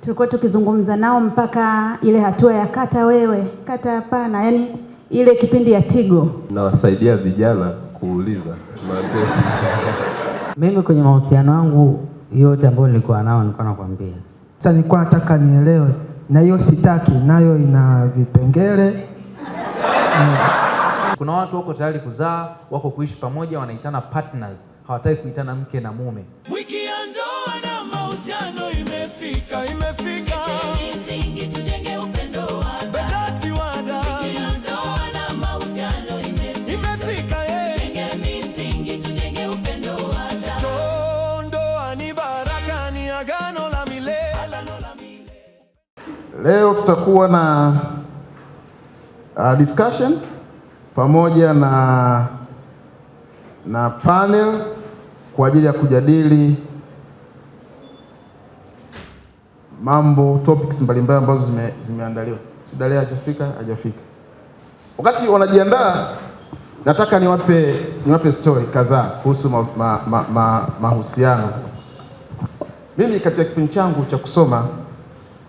tulikuwa tukizungumza nao mpaka ile hatua ya kata wewe, kata hapana, yani ile kipindi ya Tigo. Nawasaidia vijana kuuliza maadresi. Mimi kwenye mahusiano yangu yote ambayo nilikuwa nao nilikuwa nakwambia. Sasa nilikuwa nataka nielewe, na hiyo sitaki nayo ina vipengele. Kuna watu wako tayari kuzaa, wako kuishi pamoja, wanaitana partners, hawataki kuitana mke na mume. Wiki ya ndoa na mahusiano imefika. Misingi tujenge upendo wa dhati. Wiki ya ndoa na mahusiano imefika. Tujenge misingi, tujenge upendo wa dhati. Ndoa ni baraka, ni agano la milele. Leo tutakuwa na discussion pamoja na panel kwa ajili ya kujadili mambo topics mbalimbali ambazo zimeandaliwa. Dalia hajafika. Wakati wanajiandaa, nataka niwape story kadhaa kuhusu mahusiano. Mimi katika kipindi changu cha kusoma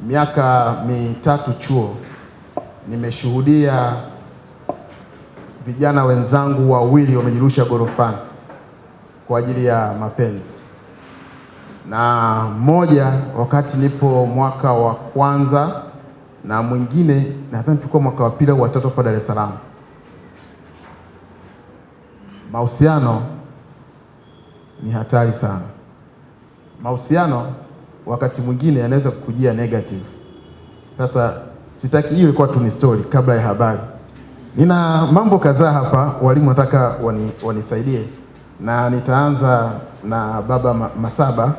miaka 3 chuo, nimeshuhudia vijana wenzangu wawili wamejirusha gorofani kwa ajili ya mapenzi. Na mmoja wakati nipo mwaka wa kwanza, na mwingine nadhani tulikuwa mwaka wa pili au wa tatu hapa Dar es Salaam. Mahusiano ni hatari sana. Mahusiano wakati mwingine yanaweza kukujia negative. Sasa sitaki, hiyo ilikuwa tu ni story kabla ya habari. Nina mambo kadhaa hapa, walimu nataka wanisaidie, na nitaanza na Baba Masaba.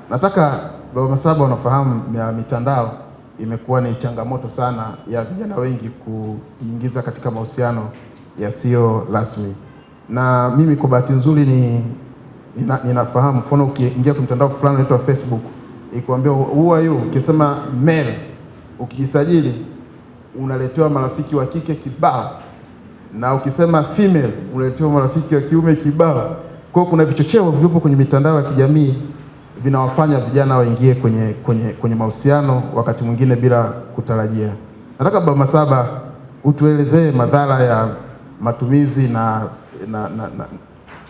Nataka Baba Masaba, unafahamu mitandao imekuwa ni changamoto sana ya vijana wengi kuingiza katika mahusiano yasiyo rasmi. Na mimi kwa bahati nzuri ninafahamu, mfano ukiingia kwa mtandao fulani unaitwa Facebook, ikwambia who are you, ukisema male, ukijisajili unaletewa marafiki wa kike kibao, na ukisema female unaletewa marafiki wa kiume kibao. Kwa hiyo kuna vichocheo vipo kwenye mitandao ya kijamii vinawafanya vijana waingie kwenye mahusiano wakati mwingine bila kutarajia. Nataka Baba Masaba utuelezee madhara ya matumizi na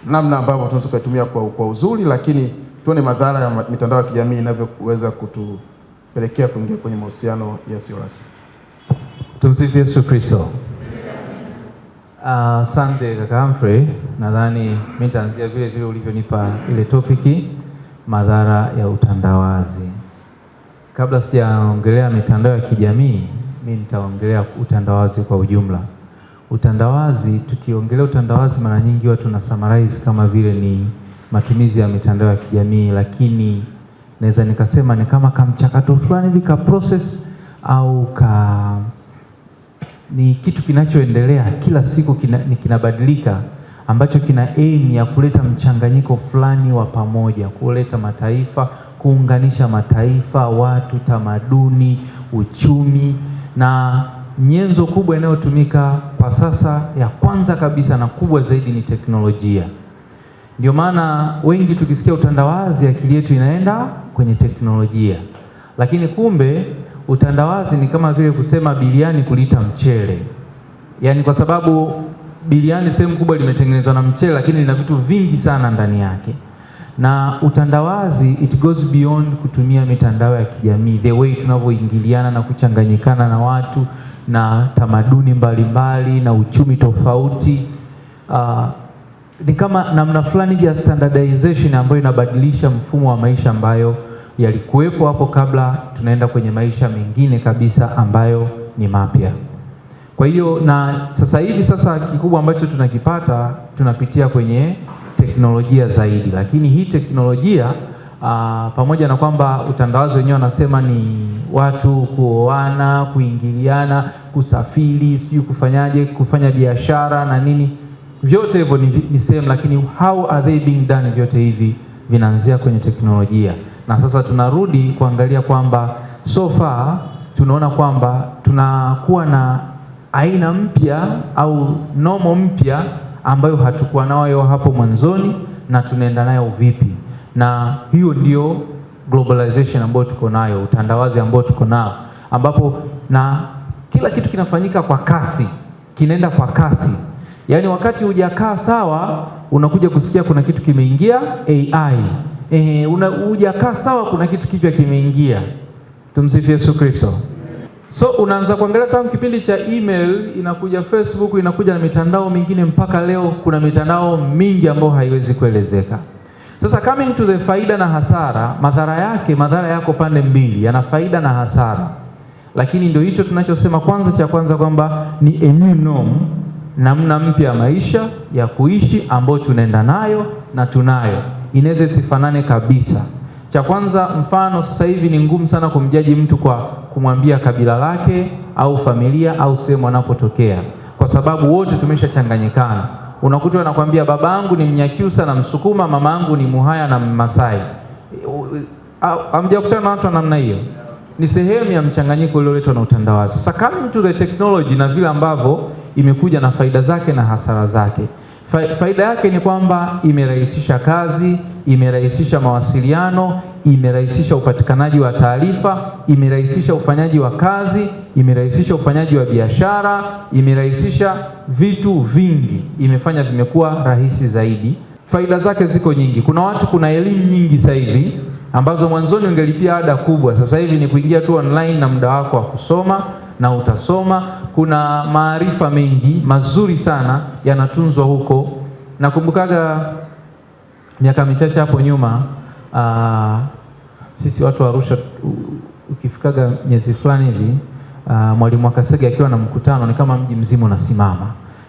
namna ambavyo tunaweza kutumia kwa uzuri, lakini tuone madhara ya mitandao ya kijamii inavyoweza kutupelekea kuingia kwenye mahusiano yasiyo rasmi. Tumsifu Yesu Kristo. Asante kaka Humphrey, nadhani mimi nitaanzia vile ulivyonipa ile topiki, madhara ya utandawazi. Kabla sijaongelea mitandao ya kijamii, mimi nitaongelea utandawazi kwa ujumla. Utandawazi, tukiongelea utandawazi mara nyingi watu na summarize kama vile ni matumizi ya mitandao ya kijamii, lakini naweza nikasema ni kama kamchakato fulani hivi ka process au ni kitu kinachoendelea kila siku, kinabadilika, ambacho kina aim ya kuleta mchanganyiko fulani wa pamoja, kuleta mataifa, kuunganisha mataifa, watu, tamaduni, uchumi. Na nyenzo kubwa inayotumika kwa sasa ya kwanza kabisa na kubwa zaidi ni teknolojia. Ndio maana wengi tukisikia utandawazi akili yetu inaenda kwenye teknolojia, lakini kumbe utandawazi ni kama vile kusema biliani kuliita mchele. Yaani kwa sababu biliani sehemu kubwa limetengenezwa na mchele, lakini lina vitu vingi sana ndani yake. Na utandawazi it goes beyond kutumia mitandao ya kijamii, the way tunavyoingiliana na kuchanganyikana na watu na tamaduni mbalimbali na uchumi tofauti. Ni kama namna fulani ya standardization ambayo inabadilisha mfumo wa maisha ambayo yalikuwepo hapo kabla, tunaenda kwenye maisha mengine kabisa ambayo ni mapya. Kwa hiyo na sasa hivi kikubwa ambacho tunakipata, tunapitia kwenye teknolojia zaidi. Lakini hii teknolojia pamoja na kwamba utandawazi wenyewe wanasema ni watu kuoana, kuingiliana, kusafiri, sijui kufanyaje, kufanya biashara na nini, vyote hivyo ni same, lakini how are they being done? Vyote hivi vinaanzia kwenye teknolojia. Na sasa tunarudi kuangalia kwamba so far tunaona kwamba tunakuwa na aina mpya au nomo mpya ambayo hatukuwa nayo hapo mwanzoni, na tunaenda nayo vipi. Na hiyo ndio globalization ambayo tuko nayo, utandawazi ambao tuko nao, ambapo na kila kitu kinafanyika kwa kasi, kinaenda kwa kasi. Yaani wakati hujakaa sawa, unakuja kusikia kuna kitu kimeingia AI. Hujakaa sawa, kuna kitu kipya kimeingia. Tumsifu Yesu Kristo. So unaanza kuangalia tangu kipindi cha email, inakuja Facebook, inakuja na mitandao mingine, mpaka leo kuna mitandao mingi ambayo haiwezi kuelezeka. Sasa coming to the faida na hasara, madhara yako pande mbili, yana faida na hasara. Lakini ndio hicho tunachosema cha kwanza kwamba ni a new norm, namna mpya ya maisha ya kuishi ambayo tunaenda nayo na tunayo. Inaweza isifanane kabisa. Cha kwanza, mfano sasa hivi ni ngumu sana kumjaji mtu kwa kumwambia kabila lake au familia au sehemu anapotokea, kwa sababu wote tumeshachanganyikana. Unakuta anakuambia babangu ni Mnyakyusa na Msukuma, mamangu ni Muhaya na Masai. Hamjakutana na watu namna hiyo? Ni sehemu ya mchanganyiko ulioletwa na utandawazi. Sasa coming to the technology na vile ambavyo imekuja na faida zake na hasara zake. Faida yake ni kwamba imerahisisha kazi, imerahisisha mawasiliano, imerahisisha upatikanaji wa taarifa, imerahisisha ufanyaji wa kazi, imerahisisha ufanyaji wa biashara, imerahisisha vitu vingi, imefanya vimekuwa rahisi zaidi. Faida zake ziko nyingi. Kuna elimu nyingi sasa hivi ambazo mwanzoni ungelipia ada kubwa, sasa hivi ni kuingia tu online na muda wako wa kusoma na utasoma. Kuna maarifa mengi mazuri sana yanatunzwa huko. Nakumbukaga miaka michache hapo nyuma, sisi watu wa Arusha ukifikaga miezi fulani hivi, Mwalimu Akasege akiwa na mkutano ni kama mji mzima unasimama.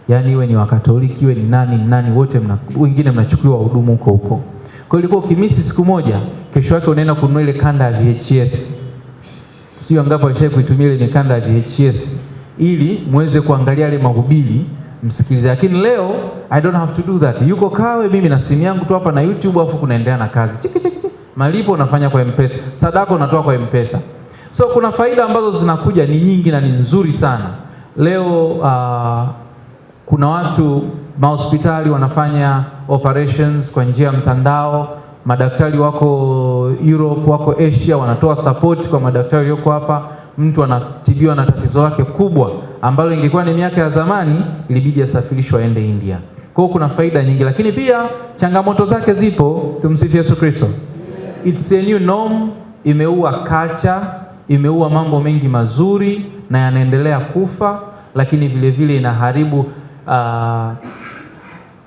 Yaani iwe ni Wakatoliki, iwe ni nani wote wengine mnachukuliwa wahudumu huko. Kwa hiyo ilikuwa ukimisi siku moja, kesho yake unaenda kununua ile kanda ya VHS. Sio ngapi alishaye kuitumia ile mikanda ya VHS ili muweze kuangalia ile mahubiri msikilize. Lakini leo I don't have to do that. Yuko Kawe, mimi na simu yangu tu hapa na YouTube, afu kunaendelea na kazi. Chiki. Malipo unafanya kwa M-Pesa. Sadaka unatoa kwa M-Pesa. So kuna faida ambazo zinakuja ni nyingi na ni nzuri sana. Leo kuna watu mahospitali wanafanya operations kwa njia ya mtandao. Madaktari wako Europe, wako Asia, wanatoa support kwa madaktari wako hapa. Mtu anatibiwa na tatizo lake kubwa ambalo ingekuwa ni miaka ya zamani ilibidi asafirishwe aende India. Kwa hiyo kuna faida nyingi, lakini pia changamoto zake zipo. Tumsifu Yesu Kristo. It's a new norm, imeua culture, imeua mambo mengi mazuri na yanaendelea kufa, lakini vile vile inaharibu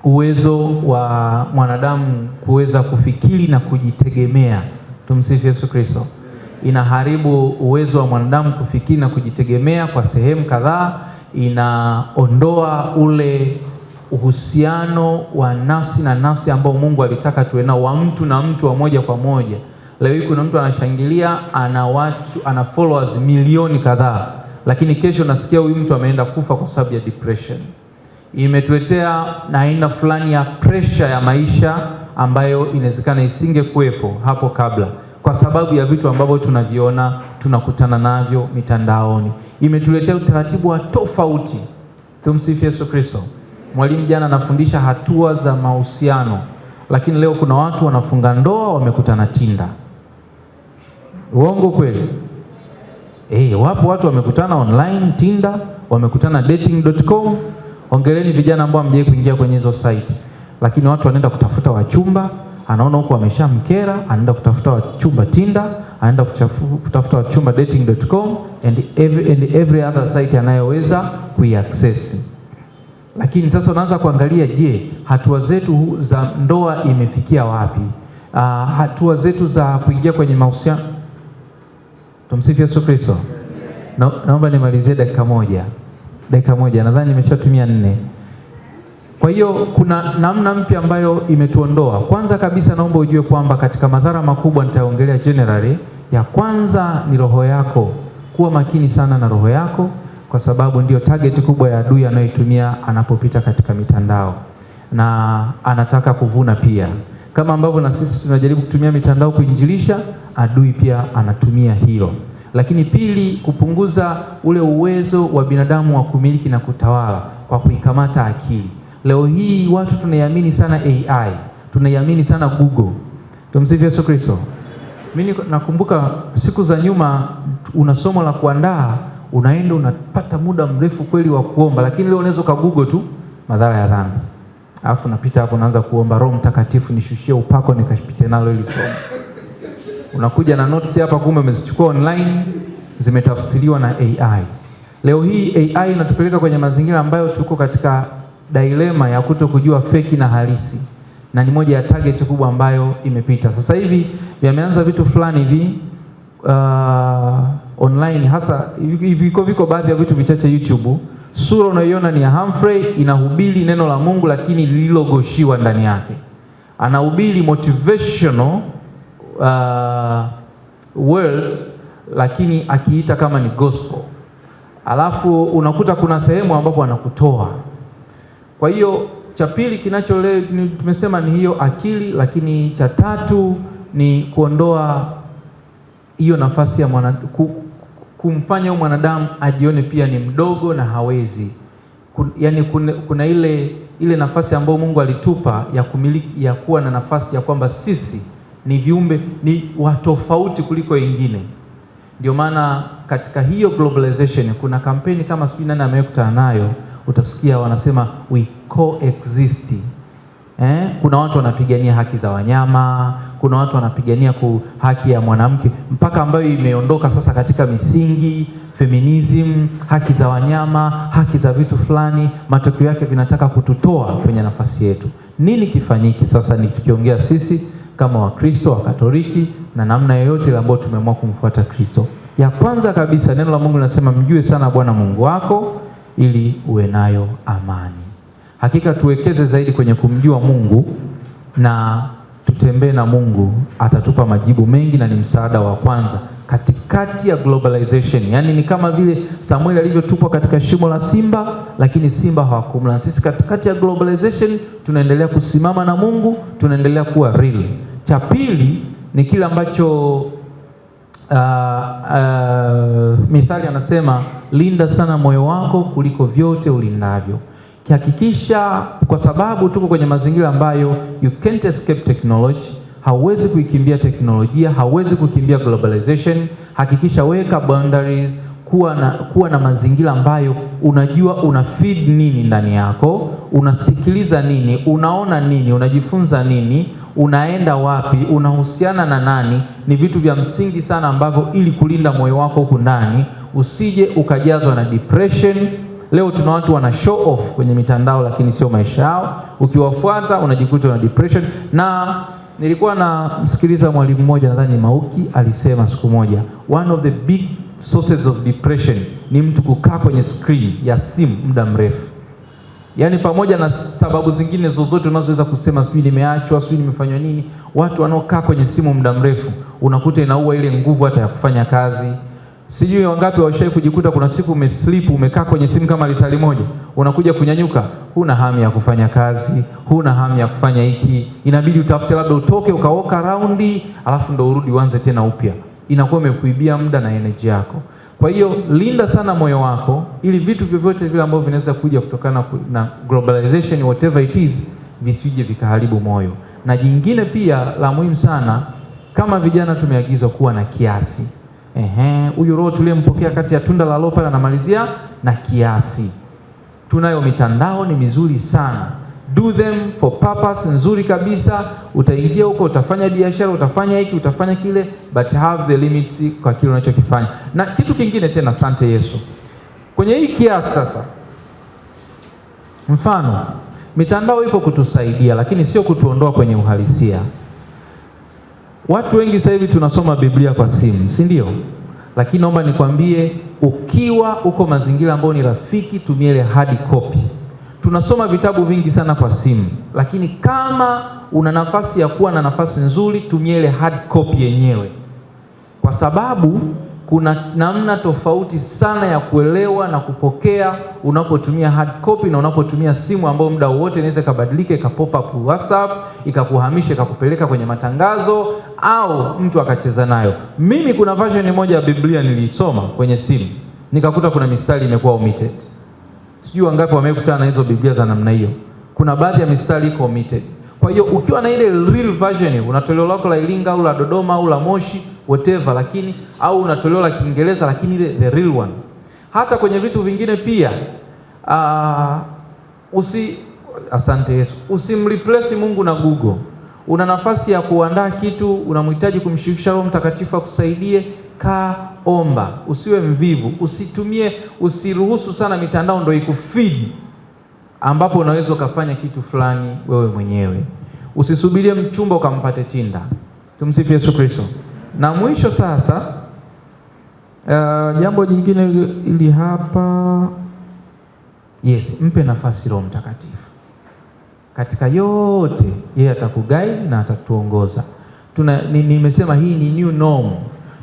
uwezo wa mwanadamu kuweza kufikiri na kujitegemea. Tumsifu Yesu Kristo. Inaharibu uwezo wa mwanadamu kufikiri na kujitegemea kwa sehemu kadhaa. Inaondoa ule uhusiano wa nafsi na nafsi ambao Mungu alitaka tuwe nao, wa mtu na mtu wa moja kwa moja. Leo hii kuna mtu anashangilia, ana followers milioni kadhaa, lakini kesho nasikia huyu mtu ameenda kufa kwa sababu ya depression. Imetuletea na aina fulani ya pressure ya maisha ambayo inawezekana isingekuwepo hapo kabla, kwa sababu ya vitu ambavyo tunaviona, tunakutana navyo mitandaoni. Imetuletea utaratibu wa tofauti. Tumsifu Yesu Kristo. Mwalimu jana anafundisha hatua za mahusiano, lakini leo kuna watu wanafunga ndoa wamekutana Tinder. Uongo kweli? Wapo watu wamekutana online Tinder, wamekutana dating.com. Ongeleni vijana ambao hamjawahi kuingia kwenye hizo site. Lakini watu wanaenda kutafuta wachumba, anaona huko ameshamkera, anaenda kutafuta wachumba Tinder, anaenda kutafuta wachumba dating.com and every other site anayoweza kuiaccess. Lakini sasa unaanza kuangalia, je, hatua zetu za ndoa imefikia wapi? Hatua zetu za kuingia kwenye mahusiano. Tumsifu Yesu Kristo. Naomba nimalizie dakika moja. Nadhani nimeshatumia 4. Kwa hiyo kuna namna mpya ambayo imetuondoa. Kwanza kabisa naomba ujue kwamba katika madhara makubwa nitaongelea generally. Ya kwanza ni roho yako. Kuwa makini sana na roho yako, kwa sababu ndio target kubwa ya adui anayoitumia anapopita katika mitandao. Na anataka kuvuna pia. Kama ambavyo na sisi tunajaribu kutumia mitandao kuinjilisha, adui pia anatumia hilo. Lakini pili, kupunguza ule uwezo wa binadamu wa kumiliki na kutawala kwa kuikamata akili. Leo hii watu tunaiamini sana AI, tunaiamini sana Google. Tumsifu Yesu Kristo. Mimi nakumbuka siku za nyuma, una somo la kuandaa, unaenda unapata muda mrefu kweli wa kuomba, lakini leo unaweza ukagoogle tu madhara ya dhambi. Alafu napita hapo naanza kuomba Roho Mtakatifu nishushie upako nikapite nalo ili somo. Unakuja na notes hapa, kumbe umezichukua online, zimetafsiriwa na AI. Leo hii AI inatupeleka kwenye mazingira ambayo tuko katika dilema ya kuto kujua feki na halisi. Na ni moja ya target kubwa ambayo imepita. Sasa hivi yameanza vitu fulani hivi online, hasa viko baadhi ya vitu vichache YouTube. Sura unayoiona ni ya Humphrey, inahubiri neno la Mungu lakini lililogoshiwa ndani yake. Anahubiri motivational world lakini akiita kama ni gospel. Alafu unakuta kuna sehemu ambapo anakutoa. Kwa hiyo cha pili tumesema ni hiyo akili, lakini cha tatu ni kuondoa hiyo nafasi ya kumfanya huyu mwanadamu ajione pia ni mdogo na hawezi. Yaani kuna ile nafasi ambayo Mungu alitupa ya kumiliki, ya kuwa na nafasi ya kwamba sisi ni viumbe, ni watofauti kuliko wengine. Ndio maana katika hiyo globalization kuna kampeni kama sijui nani amekutana nayo, utasikia wanasema we coexist. Kuna watu wanapigania haki za wanyama, kuna watu wanapigania haki ya mwanamke, mpaka ambayo imeondoka sasa katika misingi feminism, haki za wanyama, haki za vitu fulani. Matokeo yake vinataka kututoa kwenye nafasi yetu. Nini kifanyike sasa? Ni tukiongea sisi kama Wakristo wa Katoliki na namna yoyote ile ambayo tumeamua kumfuata Kristo. Ya kwanza kabisa, neno la Mungu linasema mjue sana Bwana Mungu wako ili uwe nayo amani. Hakika tuwekeze zaidi kwenye kumjua Mungu na tutembee na Mungu, atatupa majibu mengi na ni msaada wa kwanza katikati ya globalization. Yaani ni kama vile Samuel alivyotupwa katika shimo la simba, lakini simba hawakumla. Sisi katikati ya globalization tunaendelea kusimama na Mungu, tunaendelea kuwa real. Cha pili ni kile ambacho Mithali anasema linda sana moyo wako kuliko vyote ulindavyo. Kihakikisha, kwa sababu tuko kwenye mazingira ambayo you can't escape technology, hauwezi kuikimbia teknolojia, hauwezi kukimbia globalization. Hakikisha weka boundaries, kuwa na mazingira ambayo unajua una feed nini ndani yako, unasikiliza nini, unaona nini, unajifunza nini, unaenda wapi, unahusiana na nani. Ni vitu vya msingi sana ambavyo ili kulinda moyo wako huku ndani usije ukajazwa na depression. Leo tuna watu wana show off kwenye mitandao lakini sio maisha yao. Ukiwafuata unajikuta na depression. Na nilikuwa na msikiliza mwalimu mmoja, nadhani Mauki, alisema siku moja one of the big sources of depression ni mtu kukaa kwenye screen ya simu muda mrefu. Yaani pamoja na sababu zingine zozote unazoweza kusema, sijui nimeachwa, sijui nimefanywa nini, watu wanaokaa kwenye simu muda mrefu unakuta inaua ile nguvu hata ya kufanya kazi. Sijui wangapi washai kujikuta kuna siku umesleep, umekaa kwenye simu kama lisali moja, unakuja kunyanyuka, huna hamu ya kufanya kazi, huna hamu ya kufanya hiki, inabidi utafute labda utoke ukaoka raundi, alafu ndo urudi uanze tena upya. Inakuwa imekuibia muda na energy yako. Kwa hiyo linda sana moyo wako ili vitu vyovyote vile ambavyo vinaweza kuja kutokana na globalization whatever it is visije vikaharibu moyo. Na jingine pia la muhimu sana, kama vijana tumeagizwa kuwa na kiasi. Huyu roho tuliyempokea kati ya tunda la lopa anamalizia na kiasi. Tunayo mitandao ni mizuri sana. Do them for purpose, nzuri kabisa. Utaingia huko, utafanya biashara, utafanya hiki, utafanya kile, but have the limits kwa kile unachokifanya. Na kitu kingine tena, asante Yesu. Kwenye hii kiasi sasa, mfano, mitandao ipo kutusaidia lakini sio kutuondoa kwenye uhalisia. Watu wengi sasa hivi tunasoma Biblia kwa simu, si ndio? Lakini naomba nikwambie, ukiwa uko mazingira ambayo ni rafiki, tumia ile hard copy. Tunasoma vitabu vingi sana kwa simu, lakini kama una nafasi ya kuwa na nafasi nzuri, tumia ile hard copy yenyewe. Kwa sababu kuna namna tofauti sana ya kuelewa na kupokea unapotumia hard copy na unapotumia simu ambayo muda wote inaweza kubadilika, ikapop up WhatsApp, ikakuhamisha, ikakupeleka kwenye matangazo au mtu akacheza nayo. Mimi kuna version moja ya Biblia nilisoma kwenye simu, nikakuta kuna mistari imekuwa omitted. Sijui wangapi wamekutana na hizo Biblia za namna hiyo. Kuna baadhi ya mistari iko omitted. Kwa hiyo ukiwa na ile real version, una toleo lako la Iringa au la Dodoma au la Moshi whatever, lakini au una toleo la Kiingereza lakini ile the real one. Hata kwenye vitu vingine pia asante Yesu, usimreplace Mungu na Google. Una nafasi ya kuandaa kitu, unamhitaji kumshirikisha Roho Mtakatifu akusaidie, omba. Usiwe mvivu, usiruhusu sana mitandao ndio ikufeed ambapo unaweza ukafanya kitu fulani wewe mwenyewe. Usisubirie mchumba ukampate Tinda. Tumsifu Yesu Kristo. Na mwisho sasa, jambo jingine ili hapa, mpe nafasi Roho Mtakatifu. Katika yote yeye atakuguide na atatuongoza. Nimesema hii ni new norm.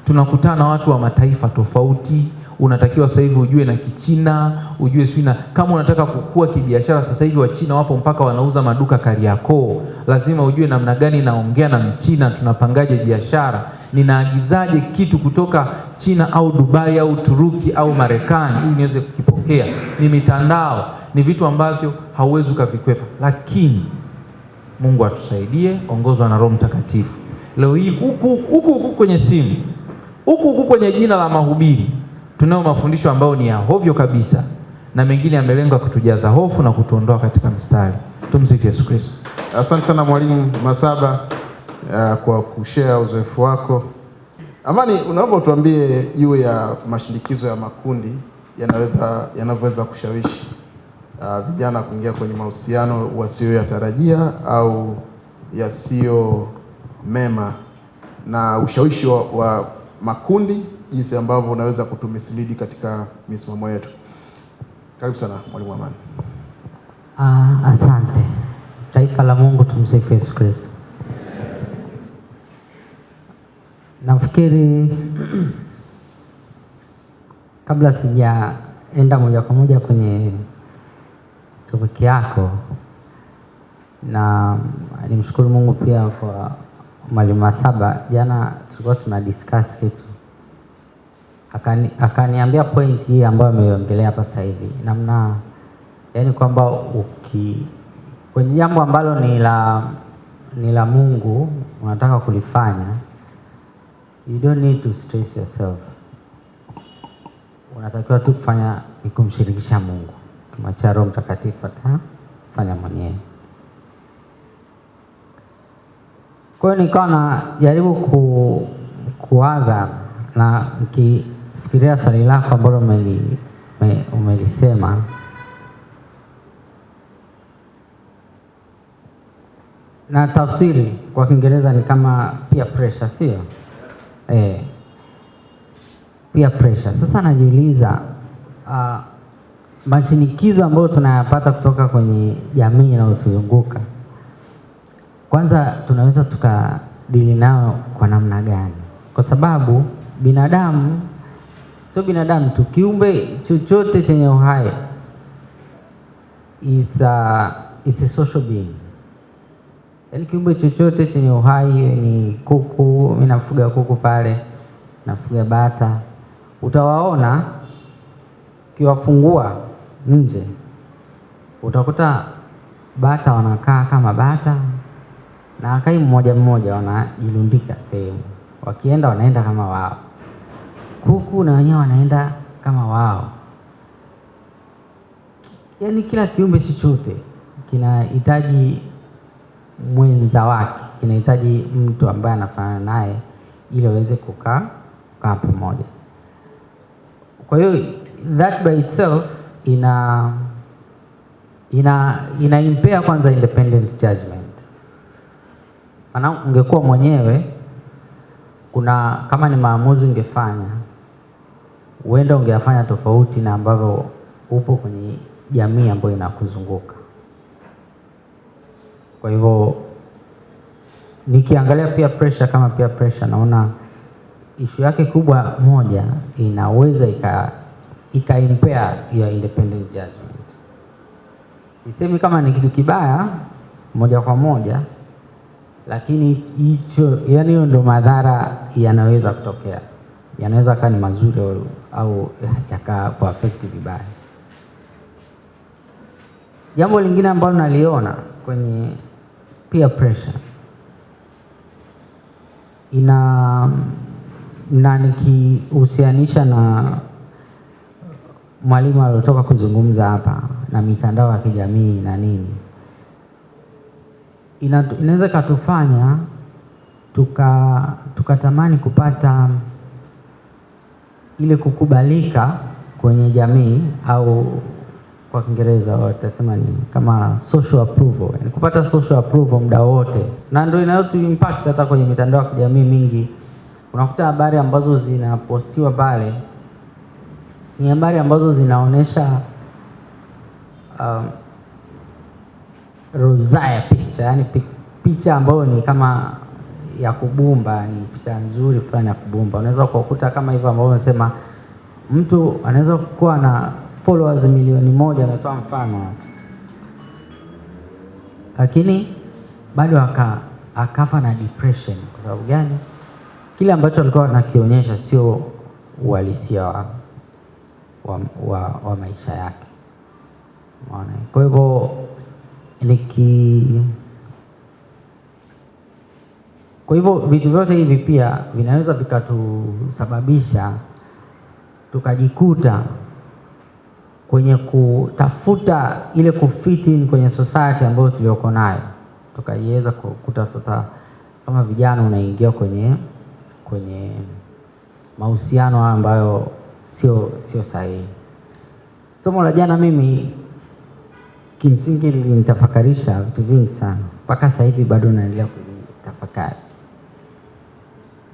Tunakutana na watu wa mataifa tofauti. Unatakiwa sasa hivi ujue na Kichina, ujue sina. Kama unataka kukua kibiashara, sasa hivi Wachina wapo mpaka wanauza maduka Kariakoo. Lazima ujue namna gani naongea na Mchina, tunapangaje biashara, ninaagizaje kitu kutoka China au Dubai au Turuki au Marekani ili niweze kukipokea. Ni mitandao, ni vitu ambavyo hauwezi ukavikwepa. Lakini Mungu atusaidie, ongozwa na Roho Mtakatifu. Leo hii huku kwenye simu, huku kwenye jina la mahubiri, tunao mafundisho ambayo ni ya hovyo kabisa, na mengine yamelengwa kutujaza hofu na kutuondoa katika mstari. Tumsifu Yesu Kristo. Asante sana Mwalimu Masaba kwa kushare uzoefu wako. Amani, unaomba utuambie juu ya mashinikizo ya makundi yanavyoweza kushawishi vijana kuingia kwenye mahusiano wasiyoyatarajia au yasiyo mema, na ushawishi wa makundi, jinsi ambavyo unaweza kutumisilidi katika misimamo yetu. Karibu sana Mwalimu Amani. Asante. Taifa la Mungu, tumsifu Yesu Kristo. Nafikiri kabla sijaenda moja kwa moja kwenye topiki yako, na nimshukuru Mungu pia kwa Mwalimu Masaba. Jana tulikuwa tuna discuss kitu, akaniambia point hii ambayo ameongelea hapa sasa hivi, namna yani kwamba kwenye jambo ambalo ni la Mungu unataka kulifanya, you don't need to stress yourself. Unatakiwa tu kufanya ni kumshirikisha Mungu, kumwacha Roho Mtakatifu atafanya mwenyewe. Kwa hiyo nikawa najaribu kuwaza na nikifikiria swali lako ambalo umelisema, na tafsiri kwa Kiingereza ni kama peer pressure, sio? Peer pressure. Sasa najiuliza, mashinikizo ambayo tunayapata kutoka kwenye jamii inayotuzunguka, kwanza tunaweza tukadili nao kwa namna gani? Kwa sababu binadamu, sio binadamu tu, kiumbe chochote chenye uhai is a social being. Yaani kiumbe chochote chenye uhai, ni kuku, mimi nafuga kuku pale, nafuga bata, utawaona kiwafungua nje, utakuta bata wanakaa kama bata, na akai mmoja mmoja wanajilundika sehemu. Wakienda wanaenda kama wao. Kuku na wenyewe wanaenda kama wao. Yaani kila kiumbe chochote kinahitaji mwenza wake, kinahitaji mtu ambaye anafanana naye ili waweze kukaa pamoja. Kwa hiyo that by itself ina impair kwanza independent judgment. Maana ungekuwa mwenyewe, kama ni maamuzi ungefanya, uenda ungeyafanya tofauti na ambavyo upo kwenye jamii ambayo inakuzunguka. Kwa hivyo nikiangalia peer pressure kama peer pressure, naona issue yake kubwa moja inaweza ika-impair ya independent judgment. Sisemi kama ni kitu kibaya moja kwa moja, lakini hicho, yani hiyo ndio madhara yanaweza kutokea. Yanaweza kuwa ni mazuri au yaka affect vibaya. Jambo lingine ambalo naliona peer pressure na nikihusianisha na mwalimu aliyotoka kuzungumza hapa na mitandao ya kijamii na nini, inaweza katufanya tukatamani kupata ile kukubalika kwenye jamii, au kwa Kiingereza watasema nini, kama social approval, yani kupata social approval muda wote, na ndio inayotu impact hata kwenye mitandao ya kijamii mingi. Unakuta habari ambazo zinapostiwa pale ni habari ambazo zinaonesha rozaya picha, yani picha ambayo ni kama ya kubumba, ni picha nzuri fulani ya kubumba. Unaweza kukuta kama hivyo ambao unasema mtu anaweza kuwa na followers milioni 1, ametoa mfano, lakini bado akafa na depression. Kwa sababu gani? Kile ambacho alikuwa anakionyesha sio uhalisia wa maisha yake. Unaona? Kwa hivyo vitu vyote hivi pia vinaweza vikatusababisha tukajikuta kwenye kutafuta ile kufiti kwenye society ambayo tulioko nayo, tukaiweza kukuta sasa kama vijana unaingia kwenye mahusiano ambayo sio sahihi. Somo la jana mimi kimsingi lilinitafakarisha vitu vingi sana, mpaka sasa hivi bado naendelea kutafakari,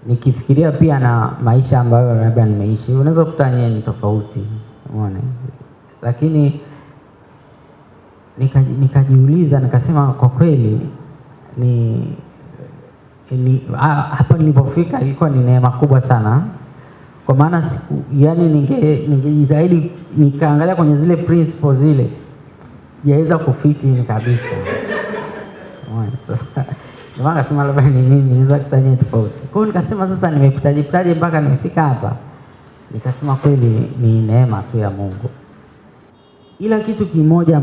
nikifikiria pia na maisha ambayo labda nimeishi. Unaweza kukuta nyewe ni tofauti, umeona, lakini nikajiuliza nikasema kwa kweli hapa nilipofika ilikuwa ni neema kubwa sana, kwa maana yani ningejitahidi nikaangalia kwenye zile principles zile, sijaweza kufiti kabisa. Ndio maana nasema labda ni mimi naweza kutania tofauti. Kwa hiyo nikasema sasa nimepitaje mpaka nimefika hapa. Nikasema kweli ni neema tu ya Mungu. Ila kitu kimoja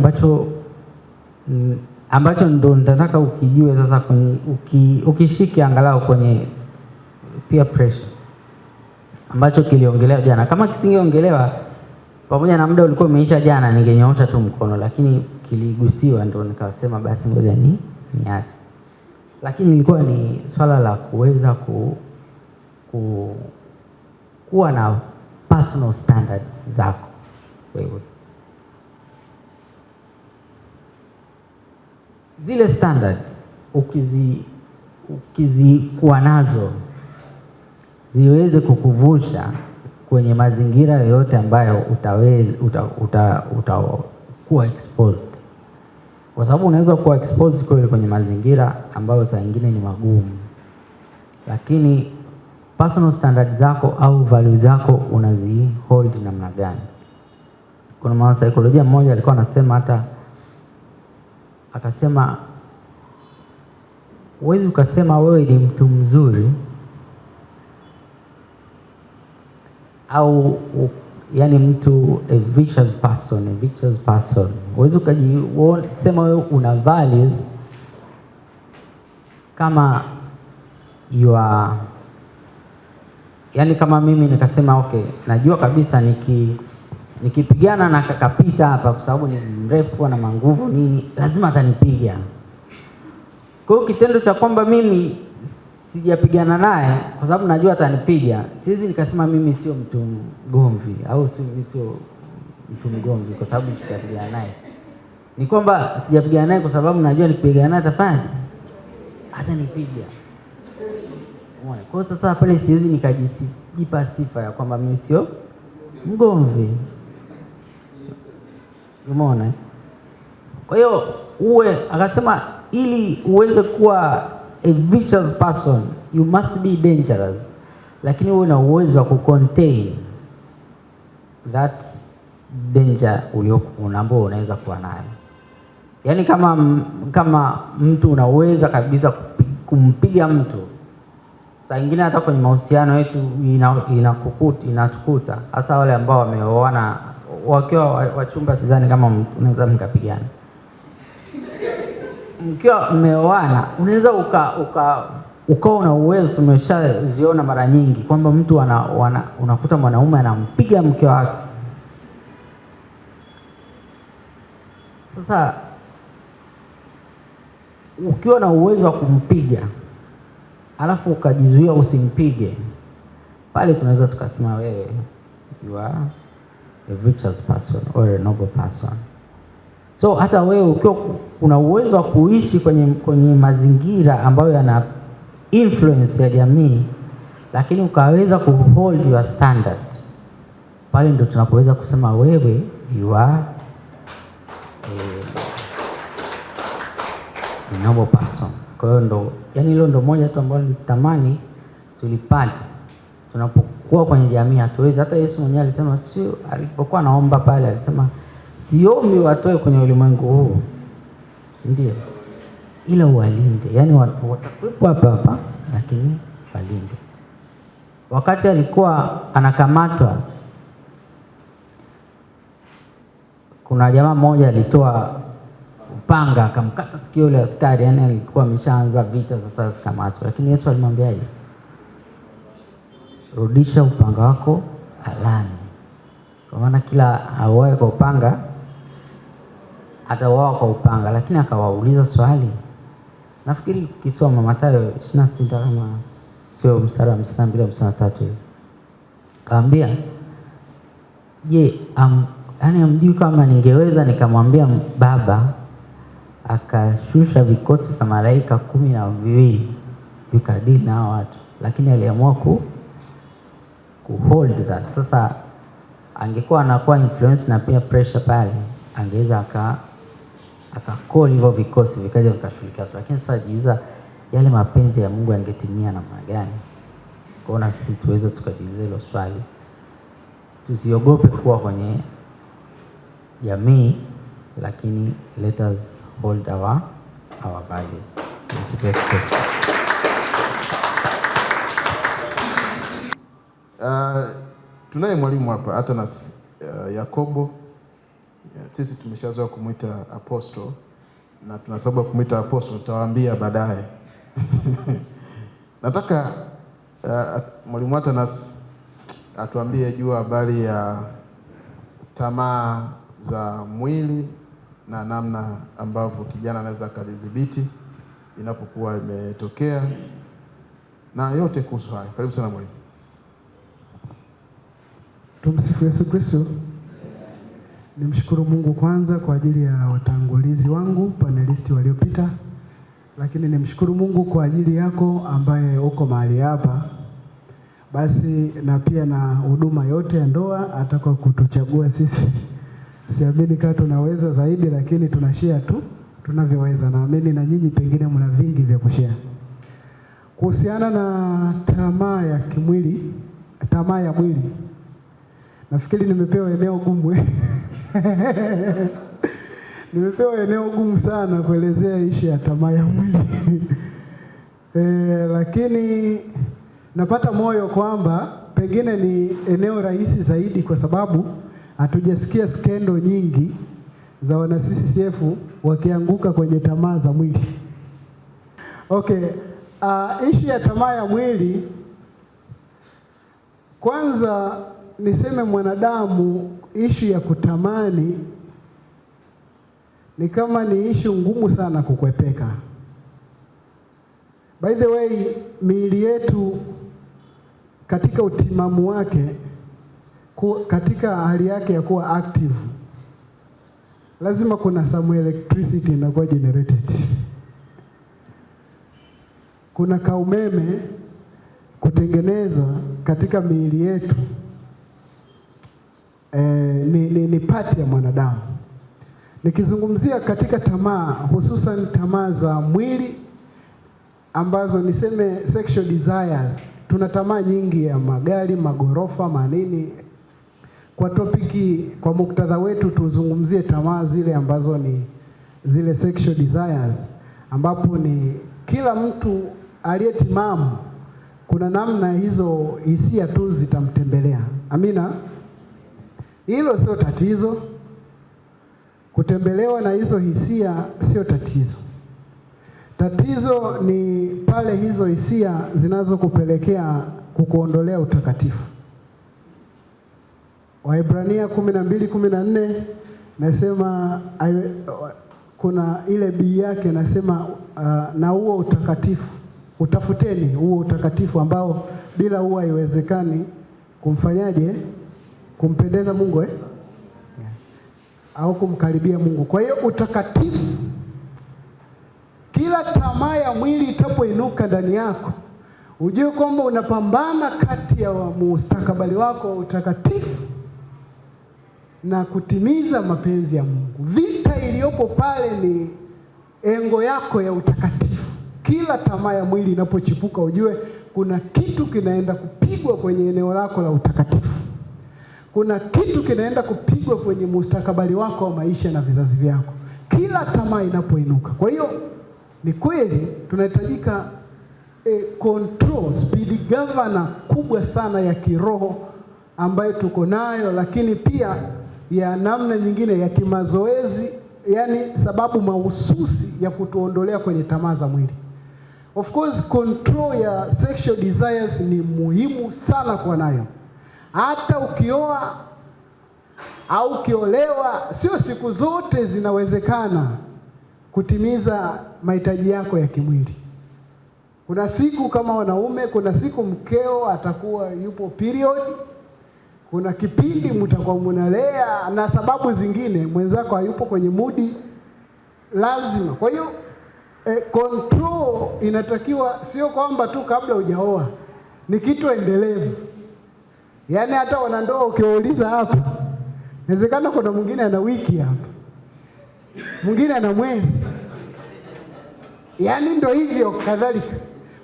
ambacho ndo nitataka ukijue sasa, kwenye ukishiki angalau kwenye peer pressure ambacho kiliongelewa jana. Kama kisingeongelewa pamoja na muda ulikuwa umeisha jana, ningenyoosha tu mkono, lakini kiligusiwa ndo nikasema basi ngoja niache. Lakini ilikuwa ni swala la kuweza kuwa na personal standards zako wewe. Zile standards ukizikuwa nazo ziweze kukuvusha kwenye mazingira yoyote ambayo utakuwa exposed. Kwa sababu unaweza kuwa exposed kwenye mazingira ambayo saa nyingine ni magumu, lakini personal standards zako au values zako unazihold namna gani? Kuna mwanasaikolojia mmoja alikuwa anasema akasema huwezi ukasema wewe ni mtu mzuri au yani mtu a vicious person. Huwezi ukasema wewe una values kama you are, yani kama mimi nikasema okay, najua kabisa nikipigana na kakapita hapa kwa sababu ni mrefu na manguvu nini, lazima atanipiga. Kwa hiyo kitendo cha kwamba mimi sijapigana naye kwa sababu najua atanipiga, siwezi nikasema mimi sio mtu mgomvi au sio mtu mgomvi kwa sababu sijapigana naye. Ni kwamba sijapigana naye kwa sababu najua nikipigana naye atanipiga. Kwa hiyo sasa pale siwezi nikajipa sifa ya kwamba mimi sio mgomvi. Umeona? Kwa hiyo akasema ili uweze kuwa a vicious person you must be dangerous, lakini uwe na uwezo wa kucontain that danger ambao unaweza kuwa nayo. Yaani kama mtu unaweza kabisa kumpiga mtu, saa nyingine hata kwenye mahusiano yetu inatukuta, hasa wale ambao wameoana wakiwa wachumba, sidhani kama unaweza mkapigana. mkiwa mmeoana unaweza ukawa una uwezo, tumeshaziona mara nyingi kwamba mtu unakuta mwanaume anampiga mke wake. Sasa ukiwa na uwezo wa kumpiga alafu ukajizuia usimpige, pale tunaweza tukasema wewe you are a virtuous person or a noble person. So hata wewe ukiwa una uwezo wa kuishi kwenye mazingira ambayo yana influence ya jamii, lakini ukaweza kuhold your standard, pale ndio tunapoweza kusema wewe you are a noble person. Kwa hiyo ndo, yani hilo ndo moja tu ambalo nitamani tulipate tunapokuwa kwenye jamii. Hatuwezi, hata Yesu mwenyewe alisema, sio alipokuwa anaomba pale alisema siombi watoe kwenye ulimwengu huu, ndio, ila uwalinde. Yani watakuwepo hapa lakini walinde. Wakati alikuwa anakamatwa, kuna jamaa mmoja alitoa upanga akamkata sikio ile askari, yani alikuwa ameshaanza vita sasa asikamatwe. Lakini Yesu alimwambiaje? Rudisha upanga wako alani. Kwa maana kila auaye kwa upanga atauawa kwa upanga. Lakini akawauliza swali, nafikiri kisoma Mathayo 26 kama sio mstari wa 52 53, kaambia, je, yani mjui kama ningeweza nikamwambia Baba akashusha vikosi vya malaika 12 vikadili na watu, lakini aliamua hold that. Sasa angekuwa anakuwa influence na pia pressure pale, angeweza akacall hivyo vikosi vikaja vikashughulikia. Lakini sasa jiuliza yale mapenzi ya Mungu yangetimia namna gani? Kwa sisi tuweze tukajiuliza hilo swali. Tusiogope kuwa kwenye jamii, lakini let us hold our values. Tunaye mwalimu hapa Atanas Yakobo. Sisi tumeshazoea kumuita apostle na tuna sababu kumuita apostle, tutawaambia baadaye. Nataka mwalimu Atanas atuambie juu habari ya tamaa za mwili na namna ambavyo kijana anaweza akadhibiti inapokuwa imetokea na yote kuhusu hayo. Karibu sana mwalimu. Tumsifu Yesu Kristo. Nimshukuru Mungu kwanza kwa ajili ya watangulizi wangu, panelisti waliopita. Lakini nimshukuru Mungu kwa ajili yako ambaye uko mahali hapa. Basi na pia na huduma yote ya ndoa atakwa kutuchagua sisi. Siamini kama tunaweza zaidi, lakini tunashare tu tunavyoweza. Naamini na nyinyi pengine mna vingi vya kushare. Kuhusiana na tamaa ya kimwili, tamaa ya mwili, nafikiri nimepewa eneo gumu. Nimepewa eneo gumu sana kuelezea ishi ya tamaa ya mwili. Lakini napata moyo kwamba pengine ni eneo rahisi zaidi, kwa sababu hatujasikia skendo nyingi za wana CCCF wakianguka kwenye tamaa za mwili. Okay, ishi ya tamaa ya mwili, kwanza niseme mwanadamu, ishu ya kutamani ni kama ni ishu ngumu sana kukwepeka. By the way, miili yetu katika utimamu wake, katika hali yake ya kuwa active, lazima kuna some electricity inakuwa generated. Kuna kaumeme kutengenezwa katika miili yetu. Ni pati ya mwanadamu. Nikizungumzia katika tamaa, hususan tamaa za mwili ambazo niseme sexual desires, tuna tamaa nyingi ya magari, magorofa, manini. Kwa topiki, kwa muktadha wetu tuzungumzie tamaa zile ambazo ni zile sexual desires, ambapo ni kila mtu aliyetimamu kuna namna hizo hisia tu zitamtembelea. Amina. Hilo sio tatizo. Kutembelewa na hizo hisia sio tatizo. Tatizo ni pale hizo hisia zinazokupelekea kukuondolea utakatifu. Waebrania 12:14 nasema kuna ile bii yake nasema na huo utakatifu utafuteni huo utakatifu ambao bila huo haiwezekani kumfanyaje? Kumpendeza Mungu au kumkaribia Mungu. Kwa hiyo utakatifu, kila tamaa ya mwili itapoinuka ndani yako, ujue kwamba unapambana kati ya mustakabali wako wa utakatifu na kutimiza mapenzi ya Mungu. Vita iliyopo pale ni engo yako ya utakatifu. Kila tamaa ya mwili inapochipuka, ujue kuna kitu kinaenda kupigwa kwenye eneo lako la utakatifu. Kuna kitu kinaenda kupigwa kwenye mustakabali wako wa maisha na vizazi vyako, kila tamaa inapoinuka. Kwa hiyo ni kweli tunahitajika control, speed governor kubwa sana ya kiroho ambayo tuko nayo, lakini pia ya namna nyingine ya kimazoezi, yani sababu mahususi ya kutuondolea kwenye tamaa za mwili. Of course control ya sexual desires ni muhimu sana kwa nayo. Hata ukioa au ukiolewa, sio siku zote zinawezekana kutimiza mahitaji yako ya kimwili. Kuna siku kama wanaume, kuna siku mkeo atakuwa yupo period, kuna kipindi mtakuwa mnalea na sababu zingine mwenzako hayupo kwenye mudi lazima. Kwa hiyo control inatakiwa, sio kwamba tu kabla hujaoa, ni kitu endelevu. Yaani hata wanandoa ukiwauliza hapa, inawezekana kuna mwingine ana wiki hapa, mwingine ana mwezi, yaani ndio hivyo kadhalika.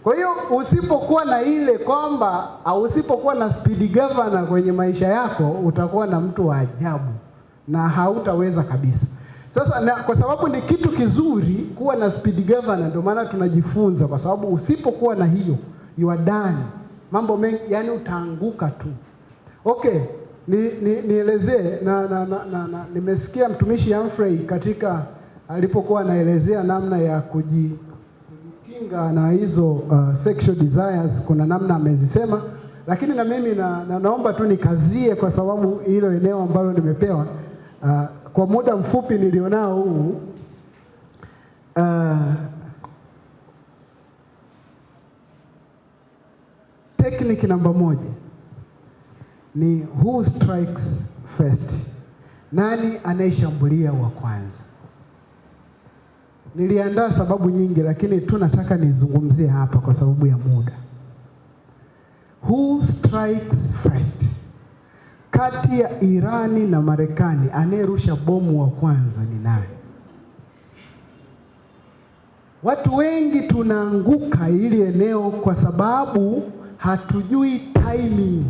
Kwa hiyo usipokuwa na ile kwamba, au usipokuwa na speed governor kwenye maisha yako, utakuwa na mtu wa ajabu na hautaweza kabisa. Sasa kwa sababu ni kitu kizuri kuwa na speed governor, ndio maana tunajifunza, kwa sababu usipokuwa na hiyo you are done. Mambo mengi yani utaanguka tu. Okay, nielezee nimesikia mtumishi Humphrey katika alipokuwa anaelezea namna ya kujikinga na hizo sexual desires, kuna namna amezisema, lakini na mimi naomba tu nikazie, kwa sababu hilo eneo ambalo nimepewa kwa muda mfupi nilionao huu. Technique namba 1 ni who strikes first. Nani anayeshambulia wa kwanza? Niliandaa sababu nyingi, lakini tu nataka nizungumzie hapa kwa sababu ya muda. Who strikes first? Kati ya Irani na Marekani, anayerusha bomu wa kwanza ni nani? Watu wengi tunaanguka hili eneo kwa sababu hatujui timing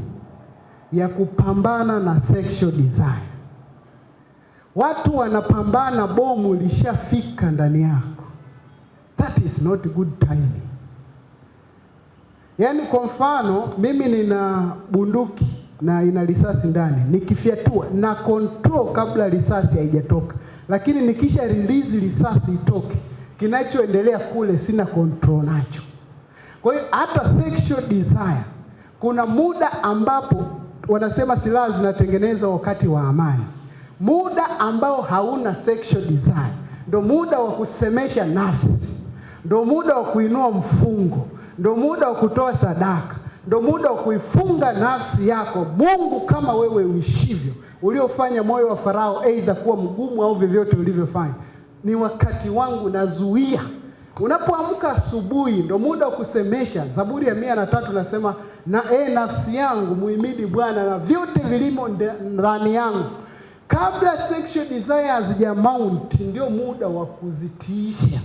ya kupambana na sexual desire. Watu wanapambana, bomu lishafika ndani yako. That is not good timing. Yaani kwa mfano, mimi nina bunduki na ina risasi ndani, nikifyatua na control kabla risasi haijatoka, lakini nikisha release risasi itoke, kinachoendelea kule sina control nacho. Kwa hiyo hata sexual desire, kuna muda ambapo wanasema silaha zinatengenezwa wakati wa amani. Muda ambao hauna sexual desire ndio muda wa kusemesha nafsi, ndio muda wa kuinua mfungo, ndio muda wa kutoa sadaka, ndio muda wa kuifunga nafsi yako. Mungu kama wewe uishivyo, uliofanya moyo wa Farao aidha kuwa mgumu au vyovyote ulivyofanya, ni wakati wangu, nazuia. Unapoamka asubuhi ndio muda wa kusemesha. Zaburi ya 103 nasema, na nafsi yangu muhimidi Bwana na vyote vilimo ndani yangu. Kabla sexual desire hazijamount, ndio muda wa kuzitiisha.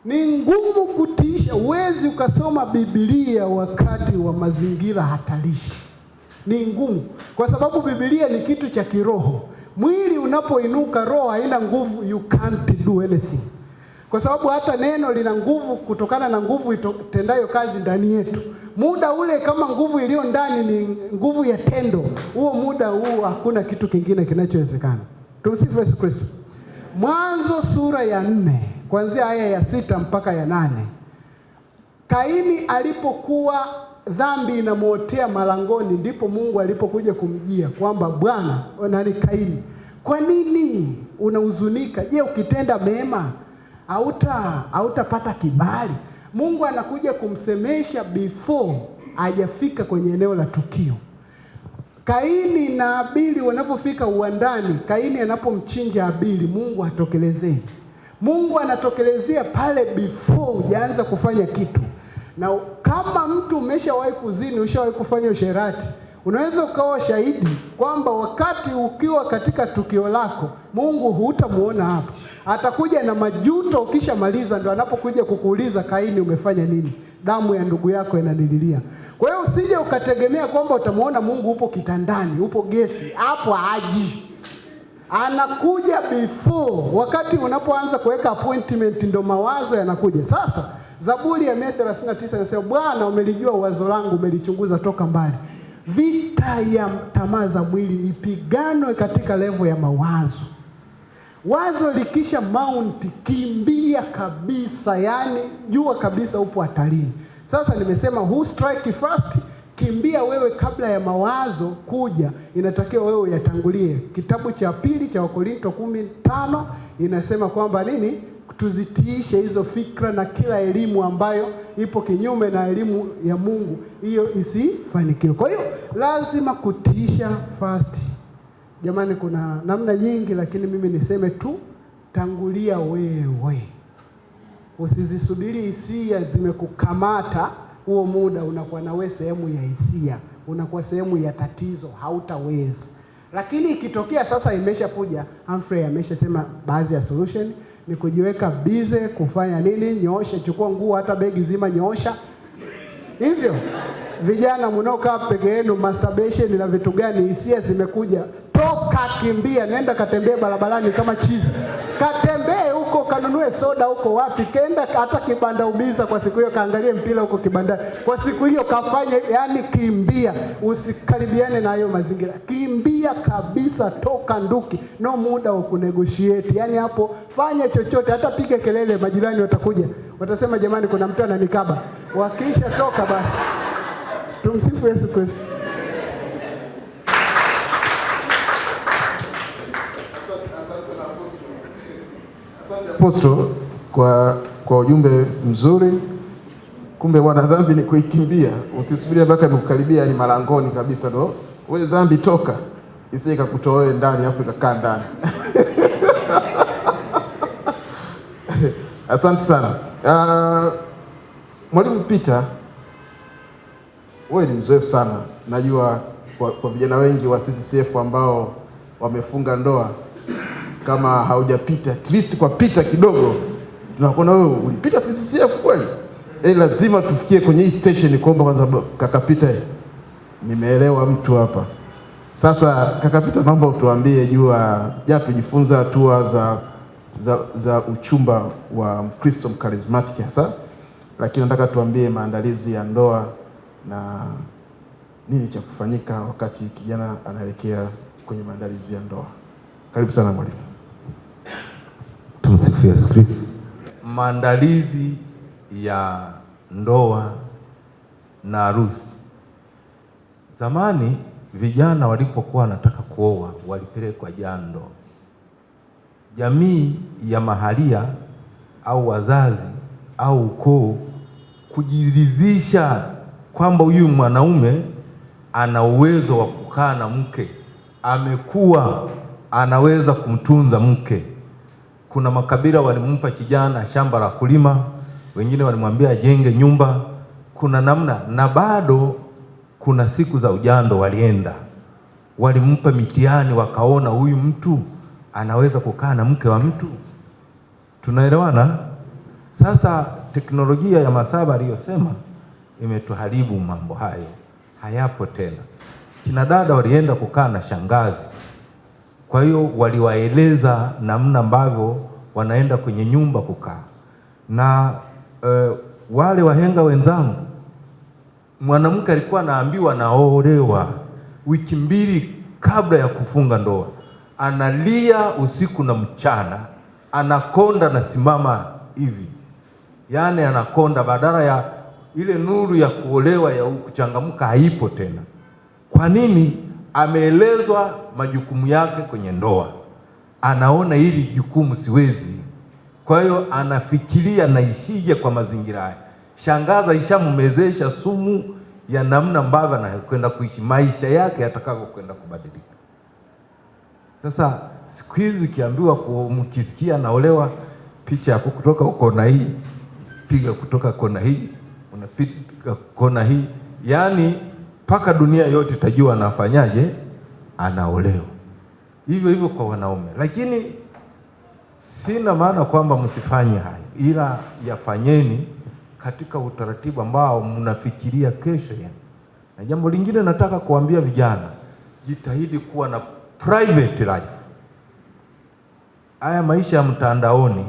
Ni ngumu kutiisha. Huwezi ukasoma Biblia wakati wa mazingira hatarishi. Ni ngumu, kwa sababu Biblia ni kitu cha kiroho. Mwili unapoinuka, roho haina nguvu, you can't do anything. Kwa sababu hata neno lina nguvu kutokana na nguvu itendayo kazi ndani yetu. Muda ule kama nguvu iliyo ndani ni nguvu ya tendo, huo muda huo hakuna kitu kingine kinachowezekana. Tumsifu Yesu Kristo. Mwanzo sura ya 4 kuanzia aya ya 6 mpaka ya 8. Kaini alipokuwa dhambi inamuotea malangoni, ndipo Mungu alipokuja kumjia kwamba Bwana, nani Kaini, kwa nini unahuzunika? Je, ukitenda mema hautapata kibali? Mungu anakuja kumsemesha before hajafika kwenye eneo la tukio. Kaini na Abili wanapofika uwandani, Kaini anapomchinja Abili, Mungu hatokelezei. Mungu anatokelezea pale before hujaanza kufanya kitu. Na kama mtu umeshawahi kuzini, ushawahi kufanya usherati, unaweza ukawa shahidi kwamba wakati ukiwa katika tukio lako, Mungu hutamuona hapo. Atakuja na majuto ukishamaliza, ndo anapokuja kukuuliza, Kaini, umefanya nini? Damu ya ndugu yako inanililia. Kwa hiyo usije ukategemea kwamba utamuona Mungu upo kitandani, upo gesti, hapo haji. Anakuja before, wakati unapoanza kuweka appointment ndo mawazo yanakuja. Sasa Zaburi ya 139 inasema, Bwana umelijua wazo langu, umelichunguza toka mbali. Vita ya tamaa za mwili ipiganwe katika level ya mawazo. Wazo likisha mount, kimbia kabisa, yani jua kabisa upo hatarini. Sasa nimesema who strike first, kimbia wewe kabla ya mawazo kuja. Inatakiwa wewe yatangulie. Kitabu cha pili cha Wakorintho 15 inasema kwamba nini? Tuzitiishe hizo fikra na kila elimu ambayo ipo kinyume na elimu ya Mungu, hiyo isifanikiwe. Kwa hiyo lazima kutiisha first. Jamani, kuna namna nyingi, lakini mimi niseme tu, tangulia wewe. Usizisubiri hisia zimekukamata, huo muda unakuwa na wewe sehemu ya hisia, unakuwa sehemu ya tatizo, hautaweza. Lakini ikitokea sasa imeshakuja, Humphrey ameshasema baadhi ya solution ni kujiweka busy kufanya nini? Nyoosha, chukua nguo, hata begi zima nyoosha. Hivyo vijana mnaokaa peke yenu, masturbation na vitu gani, hisia zimekuja, toka, kimbia, nenda katembee barabarani kama chizi. Katembee huko, kanunue soda huko wapi, kenda hata kibanda ubiza kwa siku hiyo, kaangalie mpira huko kibanda kwa siku hiyo, kafanye, yani kimbia, usikaribiane na hayo mazingira. Kimbia kabisa, toka nduki, no muda wa kunegotiate. Yani hapo fanya chochote, hata piga kelele, majirani watakuja, watasema jamani kuna mtu ananikaba. Wakisha toka basi. Tumsifu Yesu Kristo. Apostol kwa ujumbe mzuri. Kumbe wana dhambi ni kuikimbia. Usisubirie mpaka imekukaribia, ni malangoni kabisa ndo wewe dhambi toka, isije ikakutoe ndani afu ikakaa ndani. Asante sana. Mwalimu Peter, wewe ni mzoefu sana. Najua kwa vijana wengi wa CCCF ambao wamefunga ndoa, kama haujapita at least kwa pita kidogo, tunakuona wewe ulipita CCCF kweli. Lazima tufikie kwenye hii station kuomba kwanza, kaka Peter, nimeelewa mtu hapa. Sasa kaka Peter, naomba utuambie juu ya tujifunza hatua za uchumba wa Mkristo mkarismatic hasa, lakini nataka tuambie maandalizi ya ndoa na nini cha kufanyika wakati kijana anaelekea kwenye maandalizi ya ndoa. Karibu sana mwalimu. Tumsifu Yesu Kristo. Maandalizi ya ndoa na harusi. Zamani vijana walipokuwa wanataka kuoa walipelekwa jando. Jamii ya mahalia au wazazi au ukoo kujiridhisha kwamba huyu mwanaume ana uwezo wa kukaa na mke, amekuwa anaweza kumtunza mke. Kuna makabila walimpa kijana shamba la kulima, wengine walimwambia ajenge nyumba. Kuna namna, na bado kuna siku za ujando walimpa mitihani, wakaona huyu mtu anaweza kukaa na mke wa mtu. Tunaelewana? Sasa teknolojia ya masaba aliyosema imetuharibu mambo hayo, hayapo tena. Kina dada walienda kukaa na shangazi, kwa hiyo waliwaeleza namna ambavyo wanaenda kwenye nyumba kukaa. Na wale wahenga wenzangu, mwanamke alikuwa anaambiwa naolewa wiki 2 kabla ya kufunga ndoa. Analia usiku na mchana, anakonda na simama hivi, yaani anakonda, badala ya ile nuru ya kuolewa ya kuchangamka haipo tena. Kwa nini? Ameelezwa majukumu yake kwenye ndoa, anaona hili jukumu siwezi, kwa hiyo anafikiria naishije kwa mazingira haya. Shangaza ishammezesha sumu ya namna ambavyo anakwenda kuishi, maisha yake yatakavyo kwenda kubadilika. Sasa siku hizi ukiambiwa, mkisikia naolewa, picha ya kutoka kona hii, piga kutoka kona hii, unapiga kona hii, yaani mpaka dunia yote itajua anafanyaje, anaolewa. Hivyo hivyo kwa wanaume. Lakini sina maana kwamba msifanye haya, ila yafanyeni katika utaratibu ambao mnafikiria kesho yani. Na jambo lingine nataka kuambia vijana, jitahidi kuwa na private life. Haya maisha ya mtandaoni